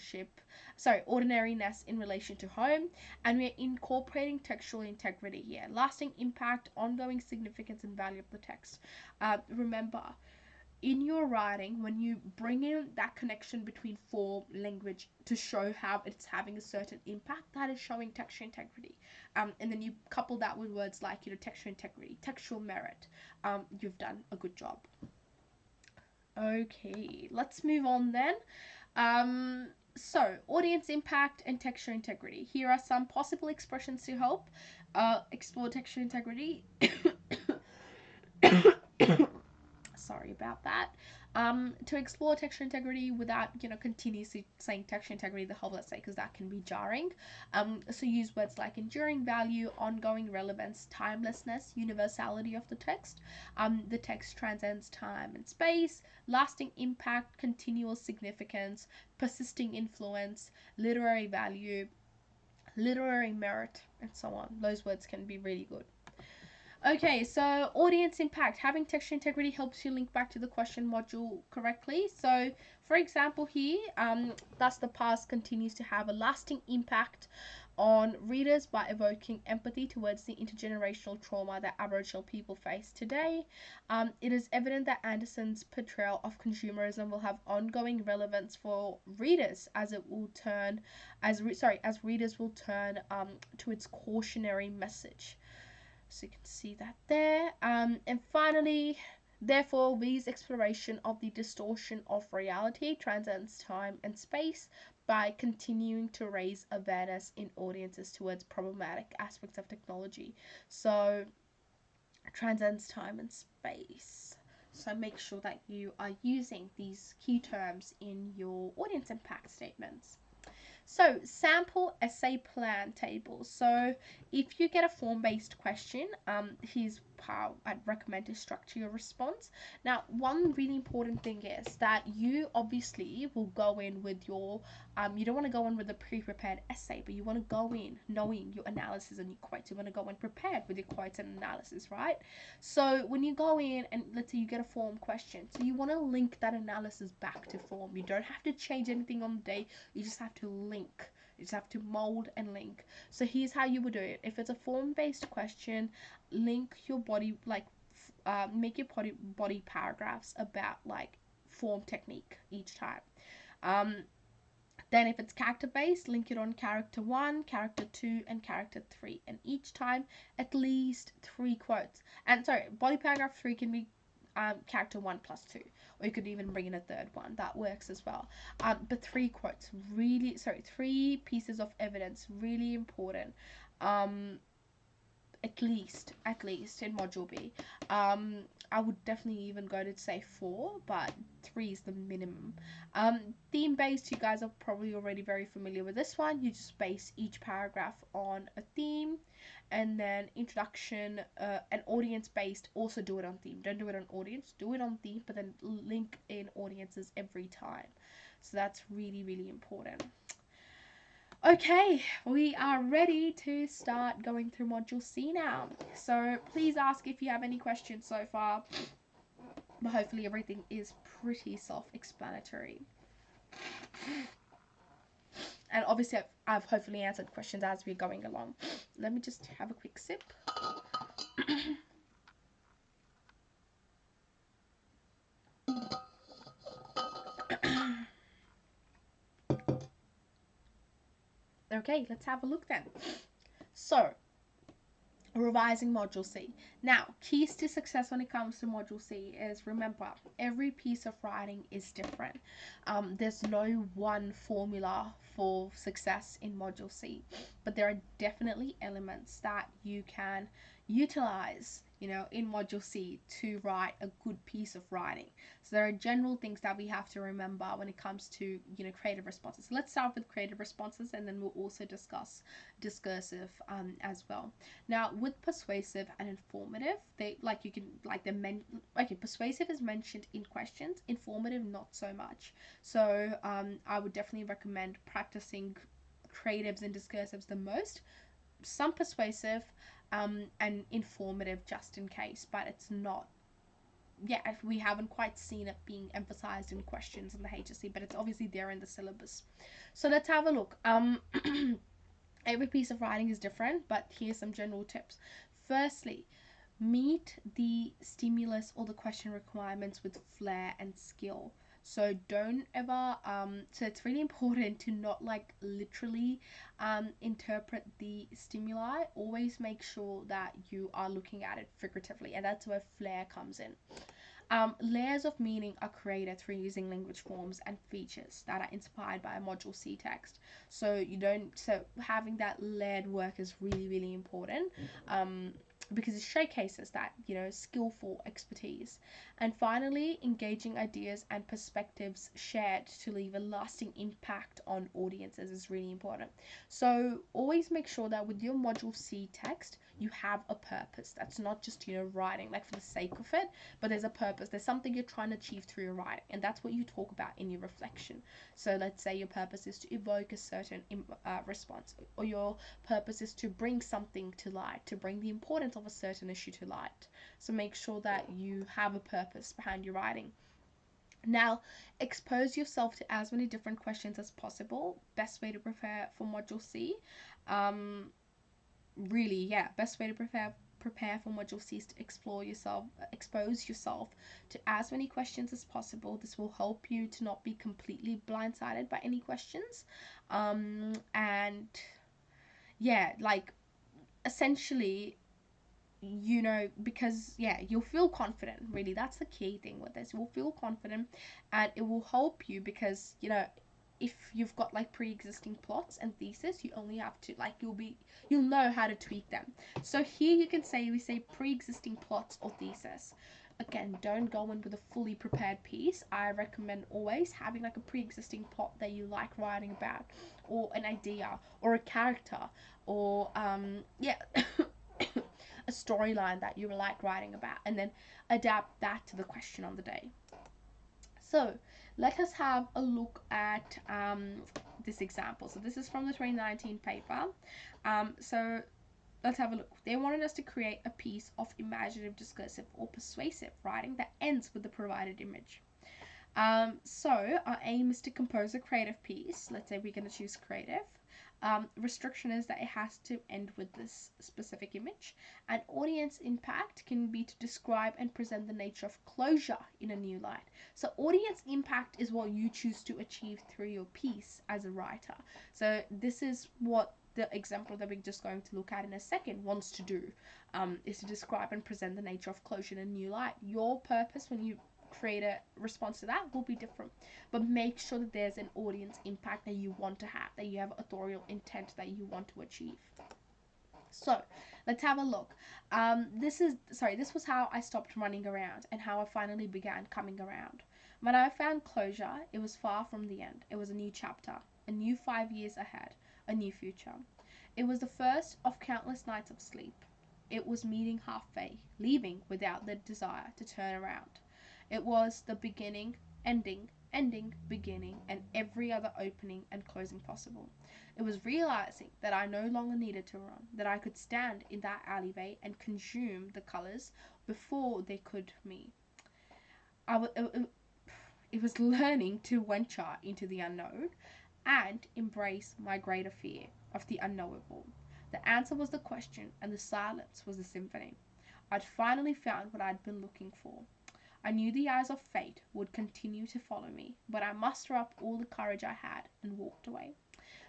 in relation to home, and we are incorporating textual integrity here, lasting impact, ongoing significance, and value of the text. Remember, in your writing, when you bring in that connection between form, language to show how it's having a certain impact, that is showing textual integrity. And then you couple that with words like, textual integrity, textual merit. You've done a good job. Okay, let's move on then. So, audience impact and textual integrity. Here are some possible expressions to help explore textual integrity. Sorry about that. To explore textual integrity without, continuously saying textual integrity the whole, let's say, because that can be jarring. So use words like enduring value, ongoing relevance, timelessness, universality of the text. The text transcends time and space, lasting impact, continual significance, persisting influence, literary value, literary merit, and so on. Those words can be really good. Okay, so audience impact. Having texture integrity helps you link back to the question module correctly. So, for example, here, thus the past continues to have a lasting impact on readers by evoking empathy towards the intergenerational trauma that Aboriginal people face today. It is evident that Anderson's portrayal of consumerism will have ongoing relevance for readers, as it will turn, as readers will turn to its cautionary message. So you can see that there. And finally, therefore, Lee's exploration of the distortion of reality transcends time and space by continuing to raise awareness in audiences towards problematic aspects of technology. So, transcends time and space. So, make sure that you are using these key terms in your audience impact statements. So, sample essay plan tables. So, if you get a form-based question, here's how I'd recommend to structure your response. Now, one really important thing is that you obviously will go in with your, you don't want to go in with a pre-prepared essay, but you want to go in knowing your analysis and your quotes. You want to go in prepared with your quotes and analysis, right? So, when you go in and let's say you get a form question, so you want to link that analysis back to form. You don't have to change anything on the day. You just have to link. You just have to mold and link. So here's how you would do it. If it's a form-based question, link your body, like make your body paragraphs about like form technique each time. Um, then if it's character based, link it on character 1, character 2, and character 3. And each time at least 3 quotes. And sorry, body paragraph 3 can be character 1 plus 2. Or you could even bring in a third one. That works as well. But 3 quotes, really, sorry, 3 pieces of evidence, really important. At least in module B. I would definitely even go to say 4, but 3 is the minimum. Theme based, you guys are probably already very familiar with this one. You just base each paragraph on a theme, and then introduction and audience based, also do it on theme. Don't do it on audience, do it on theme, but then link in audiences every time. So that's really, really important. Okay, we are ready to start going through Module C now. So please ask if you have any questions so far, but hopefully everything is pretty self-explanatory. And obviously I've hopefully answered questions as we're going along. Let me just have a quick sip. Okay, let's have a look then. So, revising Module C. Now, keys to success when it comes to Module C is, remember, every piece of writing is different. There's no one formula for success in Module C, but there are definitely elements that you can utilize, in Module C to write a good piece of writing. So there are general things that we have to remember when it comes to, creative responses. So let's start with creative responses, and then we'll also discuss discursive as well. Now, with persuasive and informative, persuasive is mentioned in questions, informative not so much. So I would definitely recommend practicing creatives and discursives the most. Some persuasive and informative just in case, but it's not. Yeah, we haven't quite seen it being emphasized in questions in the HSC, but it's obviously there in the syllabus. So let's have a look. Every piece of writing is different, but here's some general tips. Firstly, meet the stimulus or the question requirements with flair and skill. So don't ever so it's really important to not literally interpret the stimuli. Always make sure that you are looking at it figuratively, and that's where flair comes in. Layers of meaning are created through using language forms and features that are inspired by a Module C text. So having that layered work is really, really important. Because it showcases that, skillful expertise. And finally, engaging ideas and perspectives shared to leave a lasting impact on audiences is really important. So always make sure that with your Module C text, you have a purpose. That's not just, you know, writing like for the sake of it, but there's a purpose. There's something you're trying to achieve through your writing, and that's what you talk about in your reflection. So let's say your purpose is to evoke a certain response, or your purpose is to bring something to light, to bring the importance of a certain issue to light. So make sure that you have a purpose behind your writing. Now, expose yourself to as many different questions as possible. Best way to prepare for Module C. Really, yeah, best way to prepare for Module C is to expose yourself to as many questions as possible. This will help you to not be completely blindsided by any questions. And yeah, like essentially, you know, because yeah, you'll feel confident. Really, that's the key thing with this. You'll feel confident, and it will help you because, you know, if you've got like pre-existing plots and thesis, you only have to like you'll know how to tweak them. So here you can say, we say pre-existing plots or thesis. Again, don't go in with a fully prepared piece. I recommend always having like a pre-existing plot that you like writing about, or an idea, or a character, or yeah a storyline that you like writing about, and then adapt that to the question on the day. So let us have a look at this example. So this is from the 2019 paper. So let's have a look. They wanted us to create a piece of imaginative, discursive, or persuasive writing that ends with the provided image. So our aim is to compose a creative piece. Let's say we're going to choose creative. Restriction is that it has to end with this specific image. And audience impact can be to describe and present the nature of closure in a new light. So audience impact is what you choose to achieve through your piece as a writer. So this is what the example that we're just going to look at in a second wants to do, is to describe and present the nature of closure in a new light. Your purpose when you create a response to that will be different, but make sure that there's an audience impact that you want to have, that you have authorial intent that you want to achieve. So let's have a look. This was how I stopped running around and how I finally began coming around. When I found closure, it was far from the end. It was a new chapter, a new 5 years ahead, a new future. It was the first of countless nights of sleep. It was meeting halfway, leaving without the desire to turn around. It was the beginning, ending, ending, beginning, and every other opening and closing possible. It was realizing that I no longer needed to run, that I could stand in that alleyway and consume the colors before they could me. It was learning to venture into the unknown and embrace my greater fear of the unknowable. The answer was the question, and the silence was the symphony. I'd finally found what I'd been looking for. I knew the eyes of fate would continue to follow me, but I mustered up all the courage I had and walked away.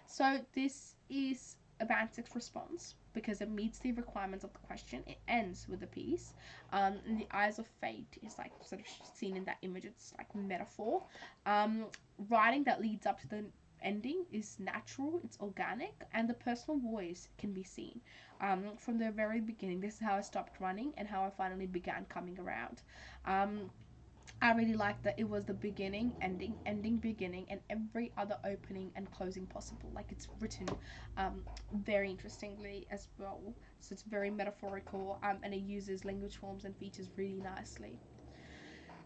So this is a band 6 response because it meets the requirements of the question. It ends with a piece. And the eyes of fate is like sort of seen in that image. It's like metaphor. Writing that leads up to the ending is natural, it's organic, and the personal voice can be seen. From the very beginning, this is how I stopped running and how I finally began coming around. I really liked that it was the beginning, ending, ending, beginning, and every other opening and closing possible. Like it's written very interestingly as well. So it's very metaphorical, and it uses language forms and features really nicely.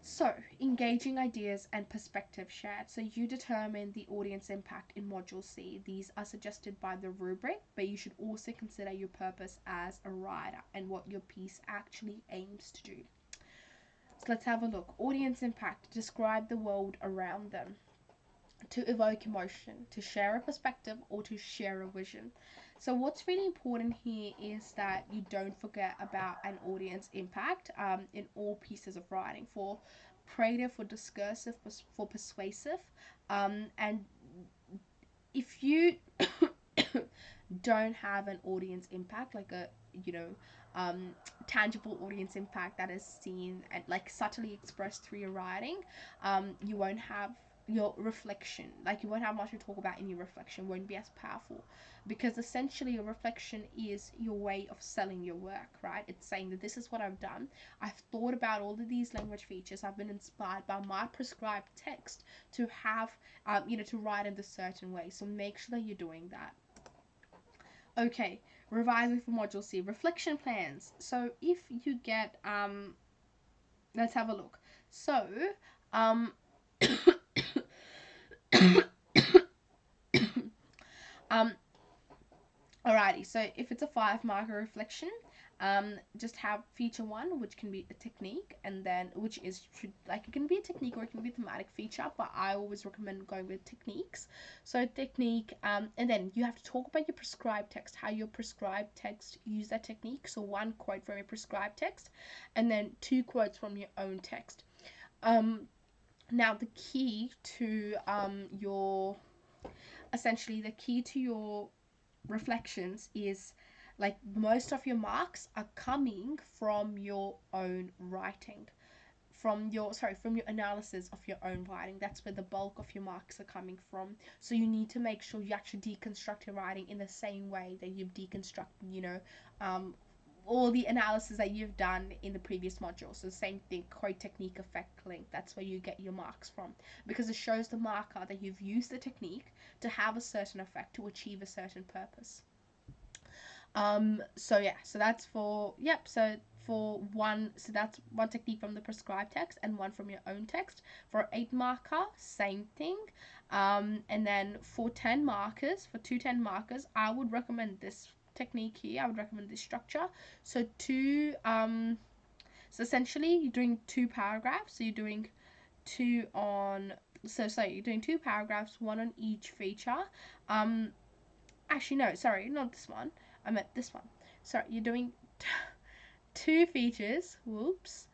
So, engaging ideas and perspective shared. So you determine the audience impact in Module C. These are suggested by the rubric, but you should also consider your purpose as a writer and what your piece actually aims to do. So let's have a look. Audience impact. Describe the world around them. To evoke emotion, to share a perspective, or to share a vision. So what's really important here is that you don't forget about an audience impact in all pieces of writing, for creative, for discursive, for persuasive. And if you don't have an audience impact, like a, you know, tangible audience impact that is seen and like subtly expressed through your writing, you won't have your reflection, like you won't have much to talk about in your reflection, won't be as powerful, because essentially your reflection is your way of selling your work, right? It's saying that this is what I've done, I've thought about all of these language features, I've been inspired by my prescribed text to have to write in this certain way. So make sure that you're doing that. Okay, revising for Module C, reflection plans. So if you get, let's have a look. So, um, um, alrighty, so if it's a 5-marker reflection, just have feature 1, which can be a technique, and then which is like it can be a technique or it can be a thematic feature, but I always recommend going with techniques. So technique, and then you have to talk about your prescribed text, how your prescribed text use that technique. So 1 quote from your prescribed text, and then 2 quotes from your own text. Now the key to your essentially the key to your reflections is like most of your marks are coming from your own writing, from your analysis of your own writing. That's where the bulk of your marks are coming from. So you need to make sure you actually deconstruct your writing in the same way that you've deconstructed all the analysis that you've done in the previous module. So the same thing, quote, technique, effect, link. That's where you get your marks from, because it shows the marker that you've used the technique to have a certain effect, to achieve a certain purpose. So yeah, so that's for, so for one, so that's 1 technique from the prescribed text and 1 from your own text. For 8 marker, same thing. And then for 10 markers, for 2 10 markers, I would recommend this technique here. I would recommend this structure. So so essentially you're doing 2 paragraphs. So you're doing 2 on, you're doing 2 paragraphs, 1 on each feature. Actually, no, sorry, not this one. I meant this one. Sorry, you're doing 2 features. Whoops.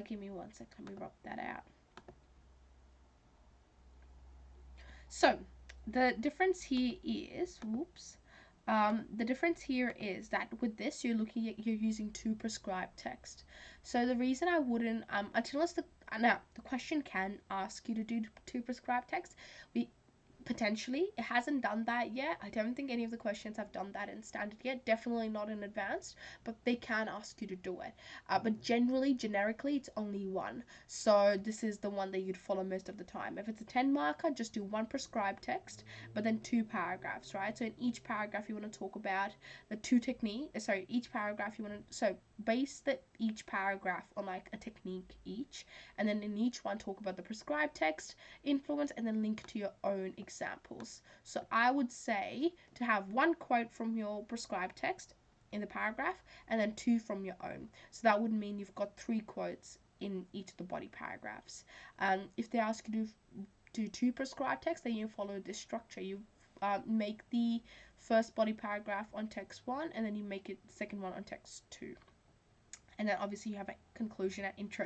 Give me 1 sec. Let me rub that out. So, the difference here is, the difference here is that with this, you're using 2 prescribed text. So the reason I wouldn't, unless now the question can ask you to do 2 prescribed text, potentially it hasn't done that yet. I don't think any of the questions have done that in standard yet, definitely not in advanced, but they can ask you to do it. But generically it's only 1, so this is the one that you'd follow most of the time. If it's a 10 marker, just do 1 prescribed text, but then 2 paragraphs, right? So in each paragraph you want to talk about the 2 techniques. Each paragraph you want to base each paragraph on like a technique each, and then in each one talk about the prescribed text, influence, and then link to your own examples. So I would say to have 1 quote from your prescribed text in the paragraph, and then 2 from your own. So that would mean you've got 3 quotes in each of the body paragraphs. If they ask you to do 2 prescribed text, then you follow this structure. You make the first body paragraph on text 1, and then you make it the second one on text 2. And then obviously you have a conclusion and intro.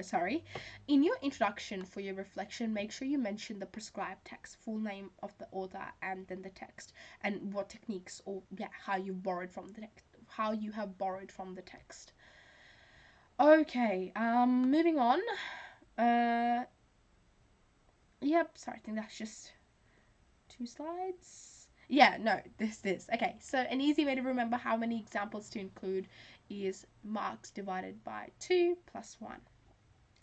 In your introduction for your reflection, make sure you mention the prescribed text, full name of the author, and then the text, and what techniques, or how you borrowed from the text, how you have borrowed from the text. Okay, moving on. Sorry, I think that's just 2 slides. This. Okay, so an easy way to remember how many examples to include is marks divided by 2 plus 1.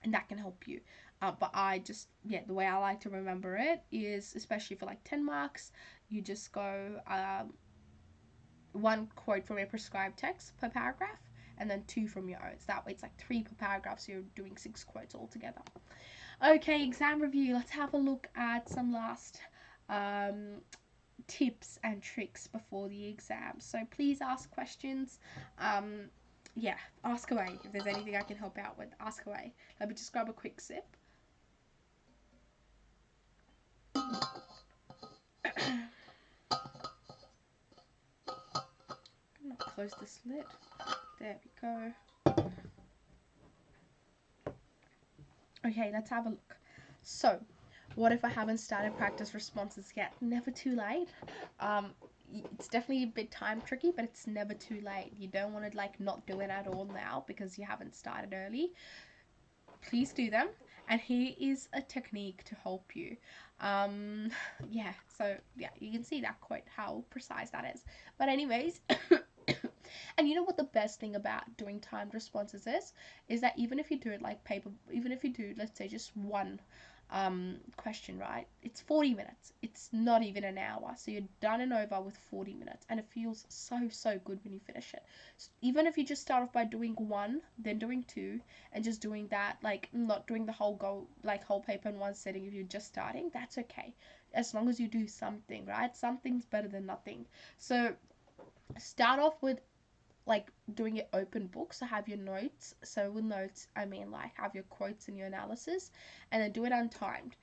And that can help you. But the way I like to remember it is, especially for like 10 marks, you just go 1 quote from a prescribed text per paragraph, and then 2 from your own. So that way it's like 3 per paragraph, so you're doing 6 quotes altogether. Okay, exam review. Let's have a look at some last tips and tricks before the exam. So please ask questions. Ask away. If there's anything I can help out with, ask away. Let me just grab a quick sip. Close this lid. There we go. Okay, let's have a look. So, what if I haven't started practice responses yet? Never too late. It's definitely a bit time tricky, but it's never too late. You don't want to like not do it at all now because you haven't started early. Please do them, and here is a technique to help you. You can see that quote, how precise that is. But anyways, and you know what the best thing about doing timed responses is that even if you do it like paper, even if you do, let's say, just one question, right? It's 40 minutes. It's not even an hour. So you're done and over with 40 minutes. And it feels so good when you finish it. So even if you just start off by doing one, then doing two, and just doing that, like not doing the whole paper in one sitting if you're just starting, that's okay. As long as you do something, right? Something's better than nothing. So start off with like doing it open book, so have your notes. So with notes I mean like have your quotes and your analysis, and then do it untimed.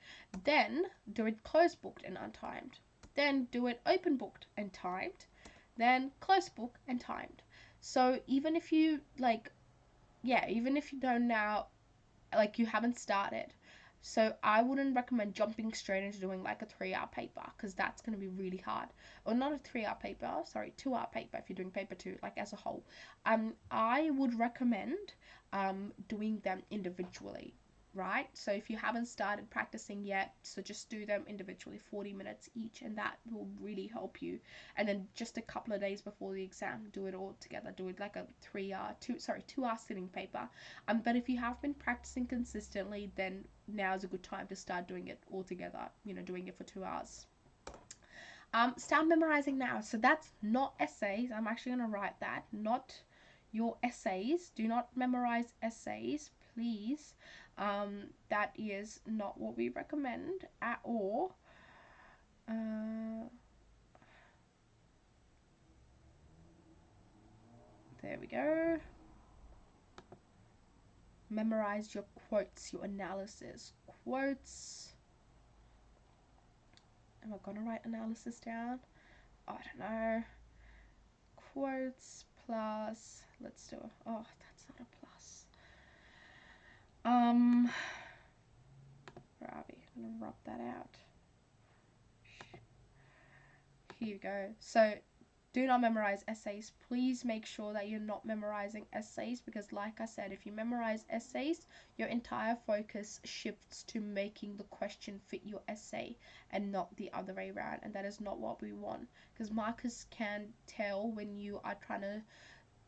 Then do it closed booked and untimed. Then do it open booked and timed. Then closed book and timed. So even if you even if you don't now, like you haven't started, so I wouldn't recommend jumping straight into doing like a 3-hour paper, because that's going to be really hard. Or not a 3-hour paper, sorry, 2-hour paper if you're doing paper 2, like as a whole. I would recommend doing them individually, right? So if you haven't started practicing yet, so just do them individually, 40 minutes each, and that will really help you. And then just a couple of days before the exam, do it all together. Do it like a 2-hour sitting paper. But if you have been practicing consistently, then now is a good time to start doing it all together, doing it for 2 hours. Start memorizing now. So that's not essays. I'm actually going to write that. Not your essays. Do not memorize essays, please. That is not what we recommend at all. There we go. Memorize your quotes, your analysis. Quotes. Am I going to write analysis down? I don't know. Quotes plus, let's do it. Oh, that's not a plus. Where are we? I'm gonna rub that out. Here you go. So do not memorize essays. Please make sure that you're not memorizing essays, because like I said, if you memorize essays, your entire focus shifts to making the question fit your essay and not the other way around, and that is not what we want, because markers can tell when you are trying to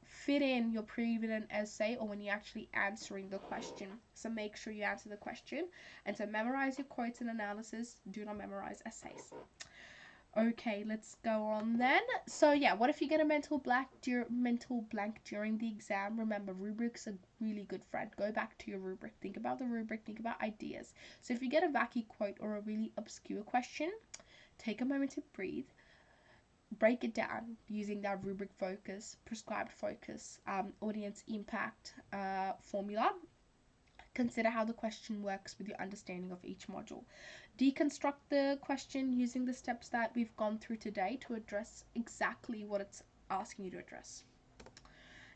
fit in your pre-written essay or when you're actually answering the question. So make sure you answer the question, and so memorize your quotes and analysis. Do not memorize essays. Okay, let's go on then. So yeah, what if you get a mental blank during the exam? Remember, rubric's a really good friend. Go back to your rubric. Think about the rubric. Think about ideas. So if you get a wacky quote or a really obscure question, take a moment to breathe. Break it down using that rubric focus, prescribed focus, audience impact formula. Consider how the question works with your understanding of each module. Deconstruct the question using the steps that we've gone through today to address exactly what it's asking you to address.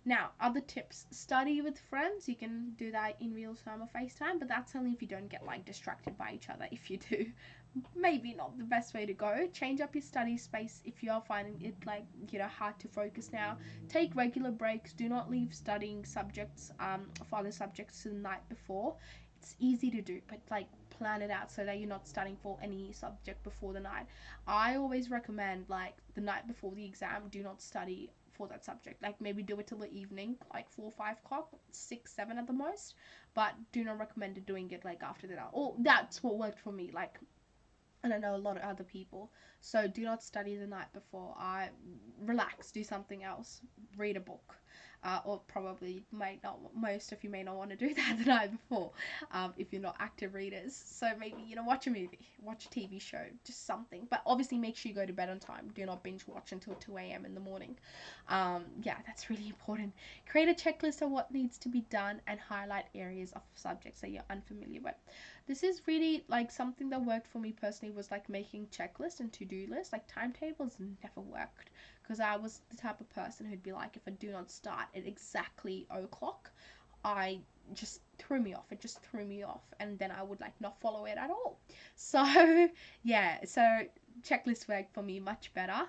Now, other tips. Study with friends. You can do that in real time or FaceTime, but that's only if you don't get distracted by each other. If you do, maybe not the best way to go. Change up your study space if you are finding it hard to focus now. Take regular breaks. Do not leave studying subjects for other subjects to the night before. It's easy to do, but plan it out so that you're not studying for any subject before the night. I always recommend the night before the exam, do not study for that subject. Maybe do it till the evening, 4 or 5 o'clock, 6, 7 at the most, but do not recommend doing it after that. Or that's what worked for me. And I know a lot of other people. So do not study the night before. Relax, do something else, read a book, or probably most of you may not want to do that the night before, if you're not active readers. So maybe watch a movie, watch a TV show, just something. But obviously make sure you go to bed on time. Do not binge watch until 2 a.m. in the morning. Yeah, that's really important. Create a checklist of what needs to be done and highlight areas of subjects that you're unfamiliar with. This is really something that worked for me personally, was making checklists and to-do lists. Timetables never worked, because I was the type of person who'd be if I do not start at exactly 0 o'clock, I just threw me off. It just threw me off, and then I would not follow it at all. So yeah, so checklist worked for me much better.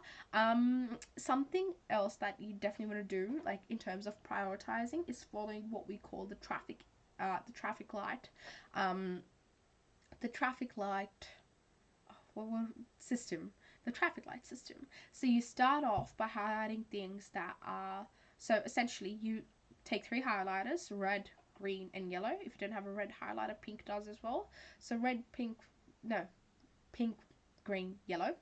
Something else that you definitely want to do, in terms of prioritizing, is following what we call the traffic light. The traffic light system. The traffic light system. So you start off by highlighting things that are, so essentially you take 3 highlighters, red, green, and yellow. If you don't have a red highlighter, pink does as well. So red, pink, no, pink, green, yellow.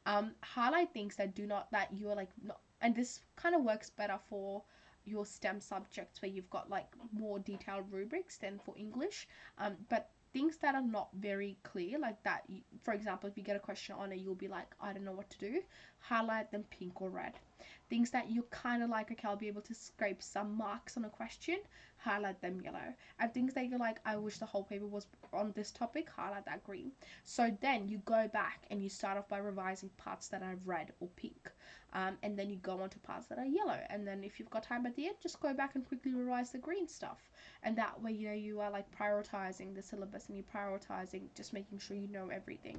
Highlight things that do not, that you are like not, and this kind of works better for your STEM subjects where you've got like more detailed rubrics than for English. But things that are not very clear, like that, for example, if you get a question on it, you'll be like, I don't know what to do. Highlight them pink or red. Things that you kind of like, okay, I'll be able to scrape some marks on a question, highlight them yellow. And things that you're like, I wish the whole paper was on this topic, highlight that green. So then you go back and you start off by revising parts that are red or pink. And then you go on to parts that are yellow. And then if you've got time at the end, just go back and quickly revise the green stuff. And that way, you are like prioritizing the syllabus and you're prioritizing just making sure you know everything.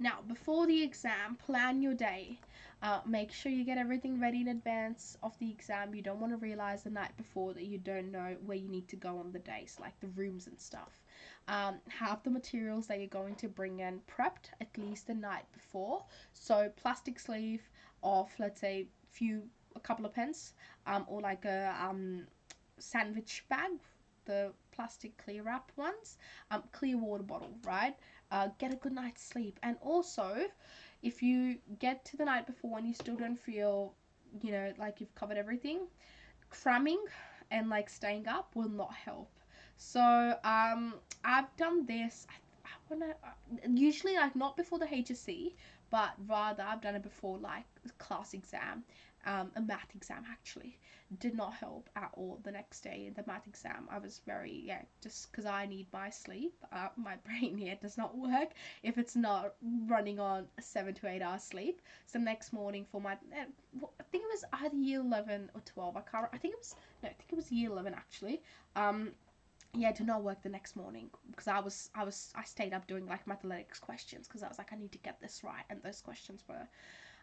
Now, before the exam, plan your day. Make sure you get everything ready in advance of the exam. You don't want to realize the night before that you don't know where you need to go on the day, so like the rooms and stuff. Have the materials that you're going to bring in prepped at least the night before. So plastic sleeve of, let's say, a couple of pens, or like a sandwich bag, the plastic clear wrap ones, clear water bottle, right? Get a good night's sleep. And also, if you get to the night before and you still don't feel, like you've covered everything, cramming and like staying up will not help. So I've done this. I wanna usually like not before the HSC, but rather I've done it before like class exam, a math exam actually. Did not help at all the next day in the math exam. I was very, just because I need my sleep. My brain here does not work if it's not running on 7 to 8 hours sleep. So next morning for my, I think it was either year 11 or 12. I think it was year 11 actually. Did not work the next morning because I stayed up doing like mathematics questions because I was like, I need to get this right, and those questions were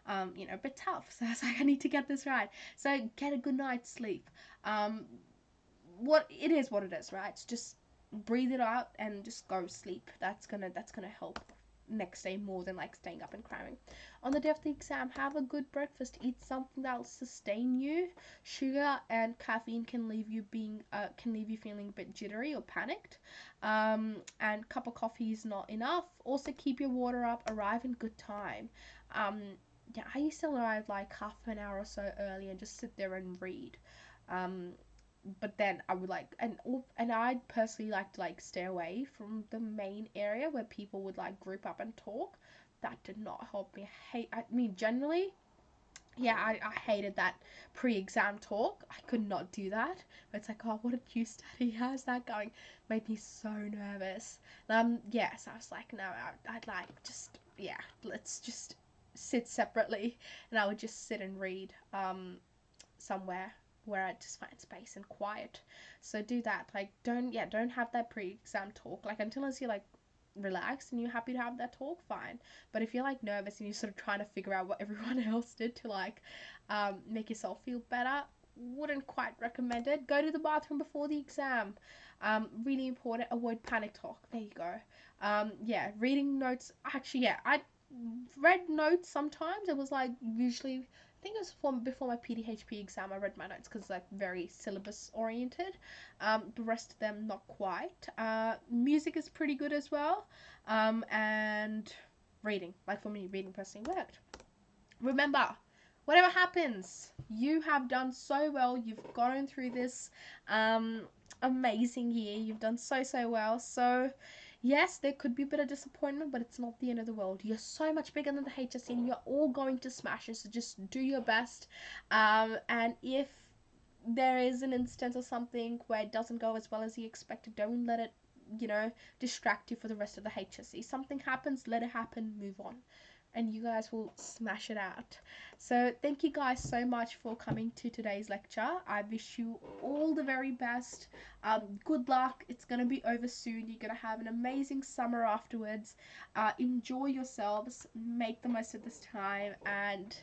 a bit tough. So I was like, I need to get this right. So get a good night's sleep. What it is, what it is, right? It's just breathe it out and just go sleep. That's gonna help next day more than like staying up and cramming. On the day of the exam, have a good breakfast. Eat something that'll sustain you. Sugar and caffeine can leave you feeling a bit jittery or panicked. And cup of coffee is not enough. Also keep your water up. Arrive in good time. I used to arrive like half an hour or so early and just sit there and read. But then I would like, and I personally like to like stay away from the main area where people would like group up and talk. That did not help me. I mean, generally, I hated that pre-exam talk. I could not do that. But it's like, oh, what did you study? How's that going? Made me so nervous. So I was like, no, I'd like just, let's just sit separately, and I would just sit and read somewhere where I just find space and quiet. So do that. Like, don't have that pre-exam talk. Like, until you're like relaxed and you're happy to have that talk, fine. But if you're like nervous and you're sort of trying to figure out what everyone else did to like make yourself feel better, wouldn't quite recommend it. Go to the bathroom before the exam. Really important. Avoid panic talk. There you go. Reading notes. Actually, I read notes sometimes. It was like usually, I think it was before my PDHP exam. I read my notes because it's like very syllabus oriented. The rest of them not quite. Music is pretty good as well. And reading, like for me, reading personally worked. Remember, whatever happens, you have done so well. You've gone through this amazing year. You've done so well. So yes, there could be a bit of disappointment, but it's not the end of the world. You're so much bigger than the HSC, and you're all going to smash it. So just do your best. And if there is an instance or something where it doesn't go as well as you expected, don't let it, distract you for the rest of the HSC. Something happens, let it happen, move on, and you guys will smash it out. So thank you guys so much for coming to today's lecture. I wish you all the very best. Good luck. It's going to be over soon. You're going to have an amazing summer afterwards. Enjoy yourselves. Make the most of this time. And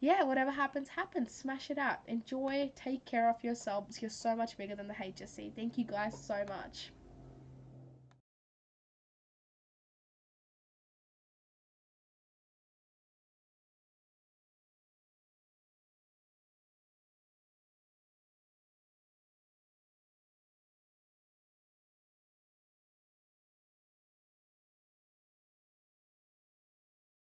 whatever happens, happens. Smash it out. Enjoy. Take care of yourselves. You're so much bigger than the HSC. Thank you guys so much.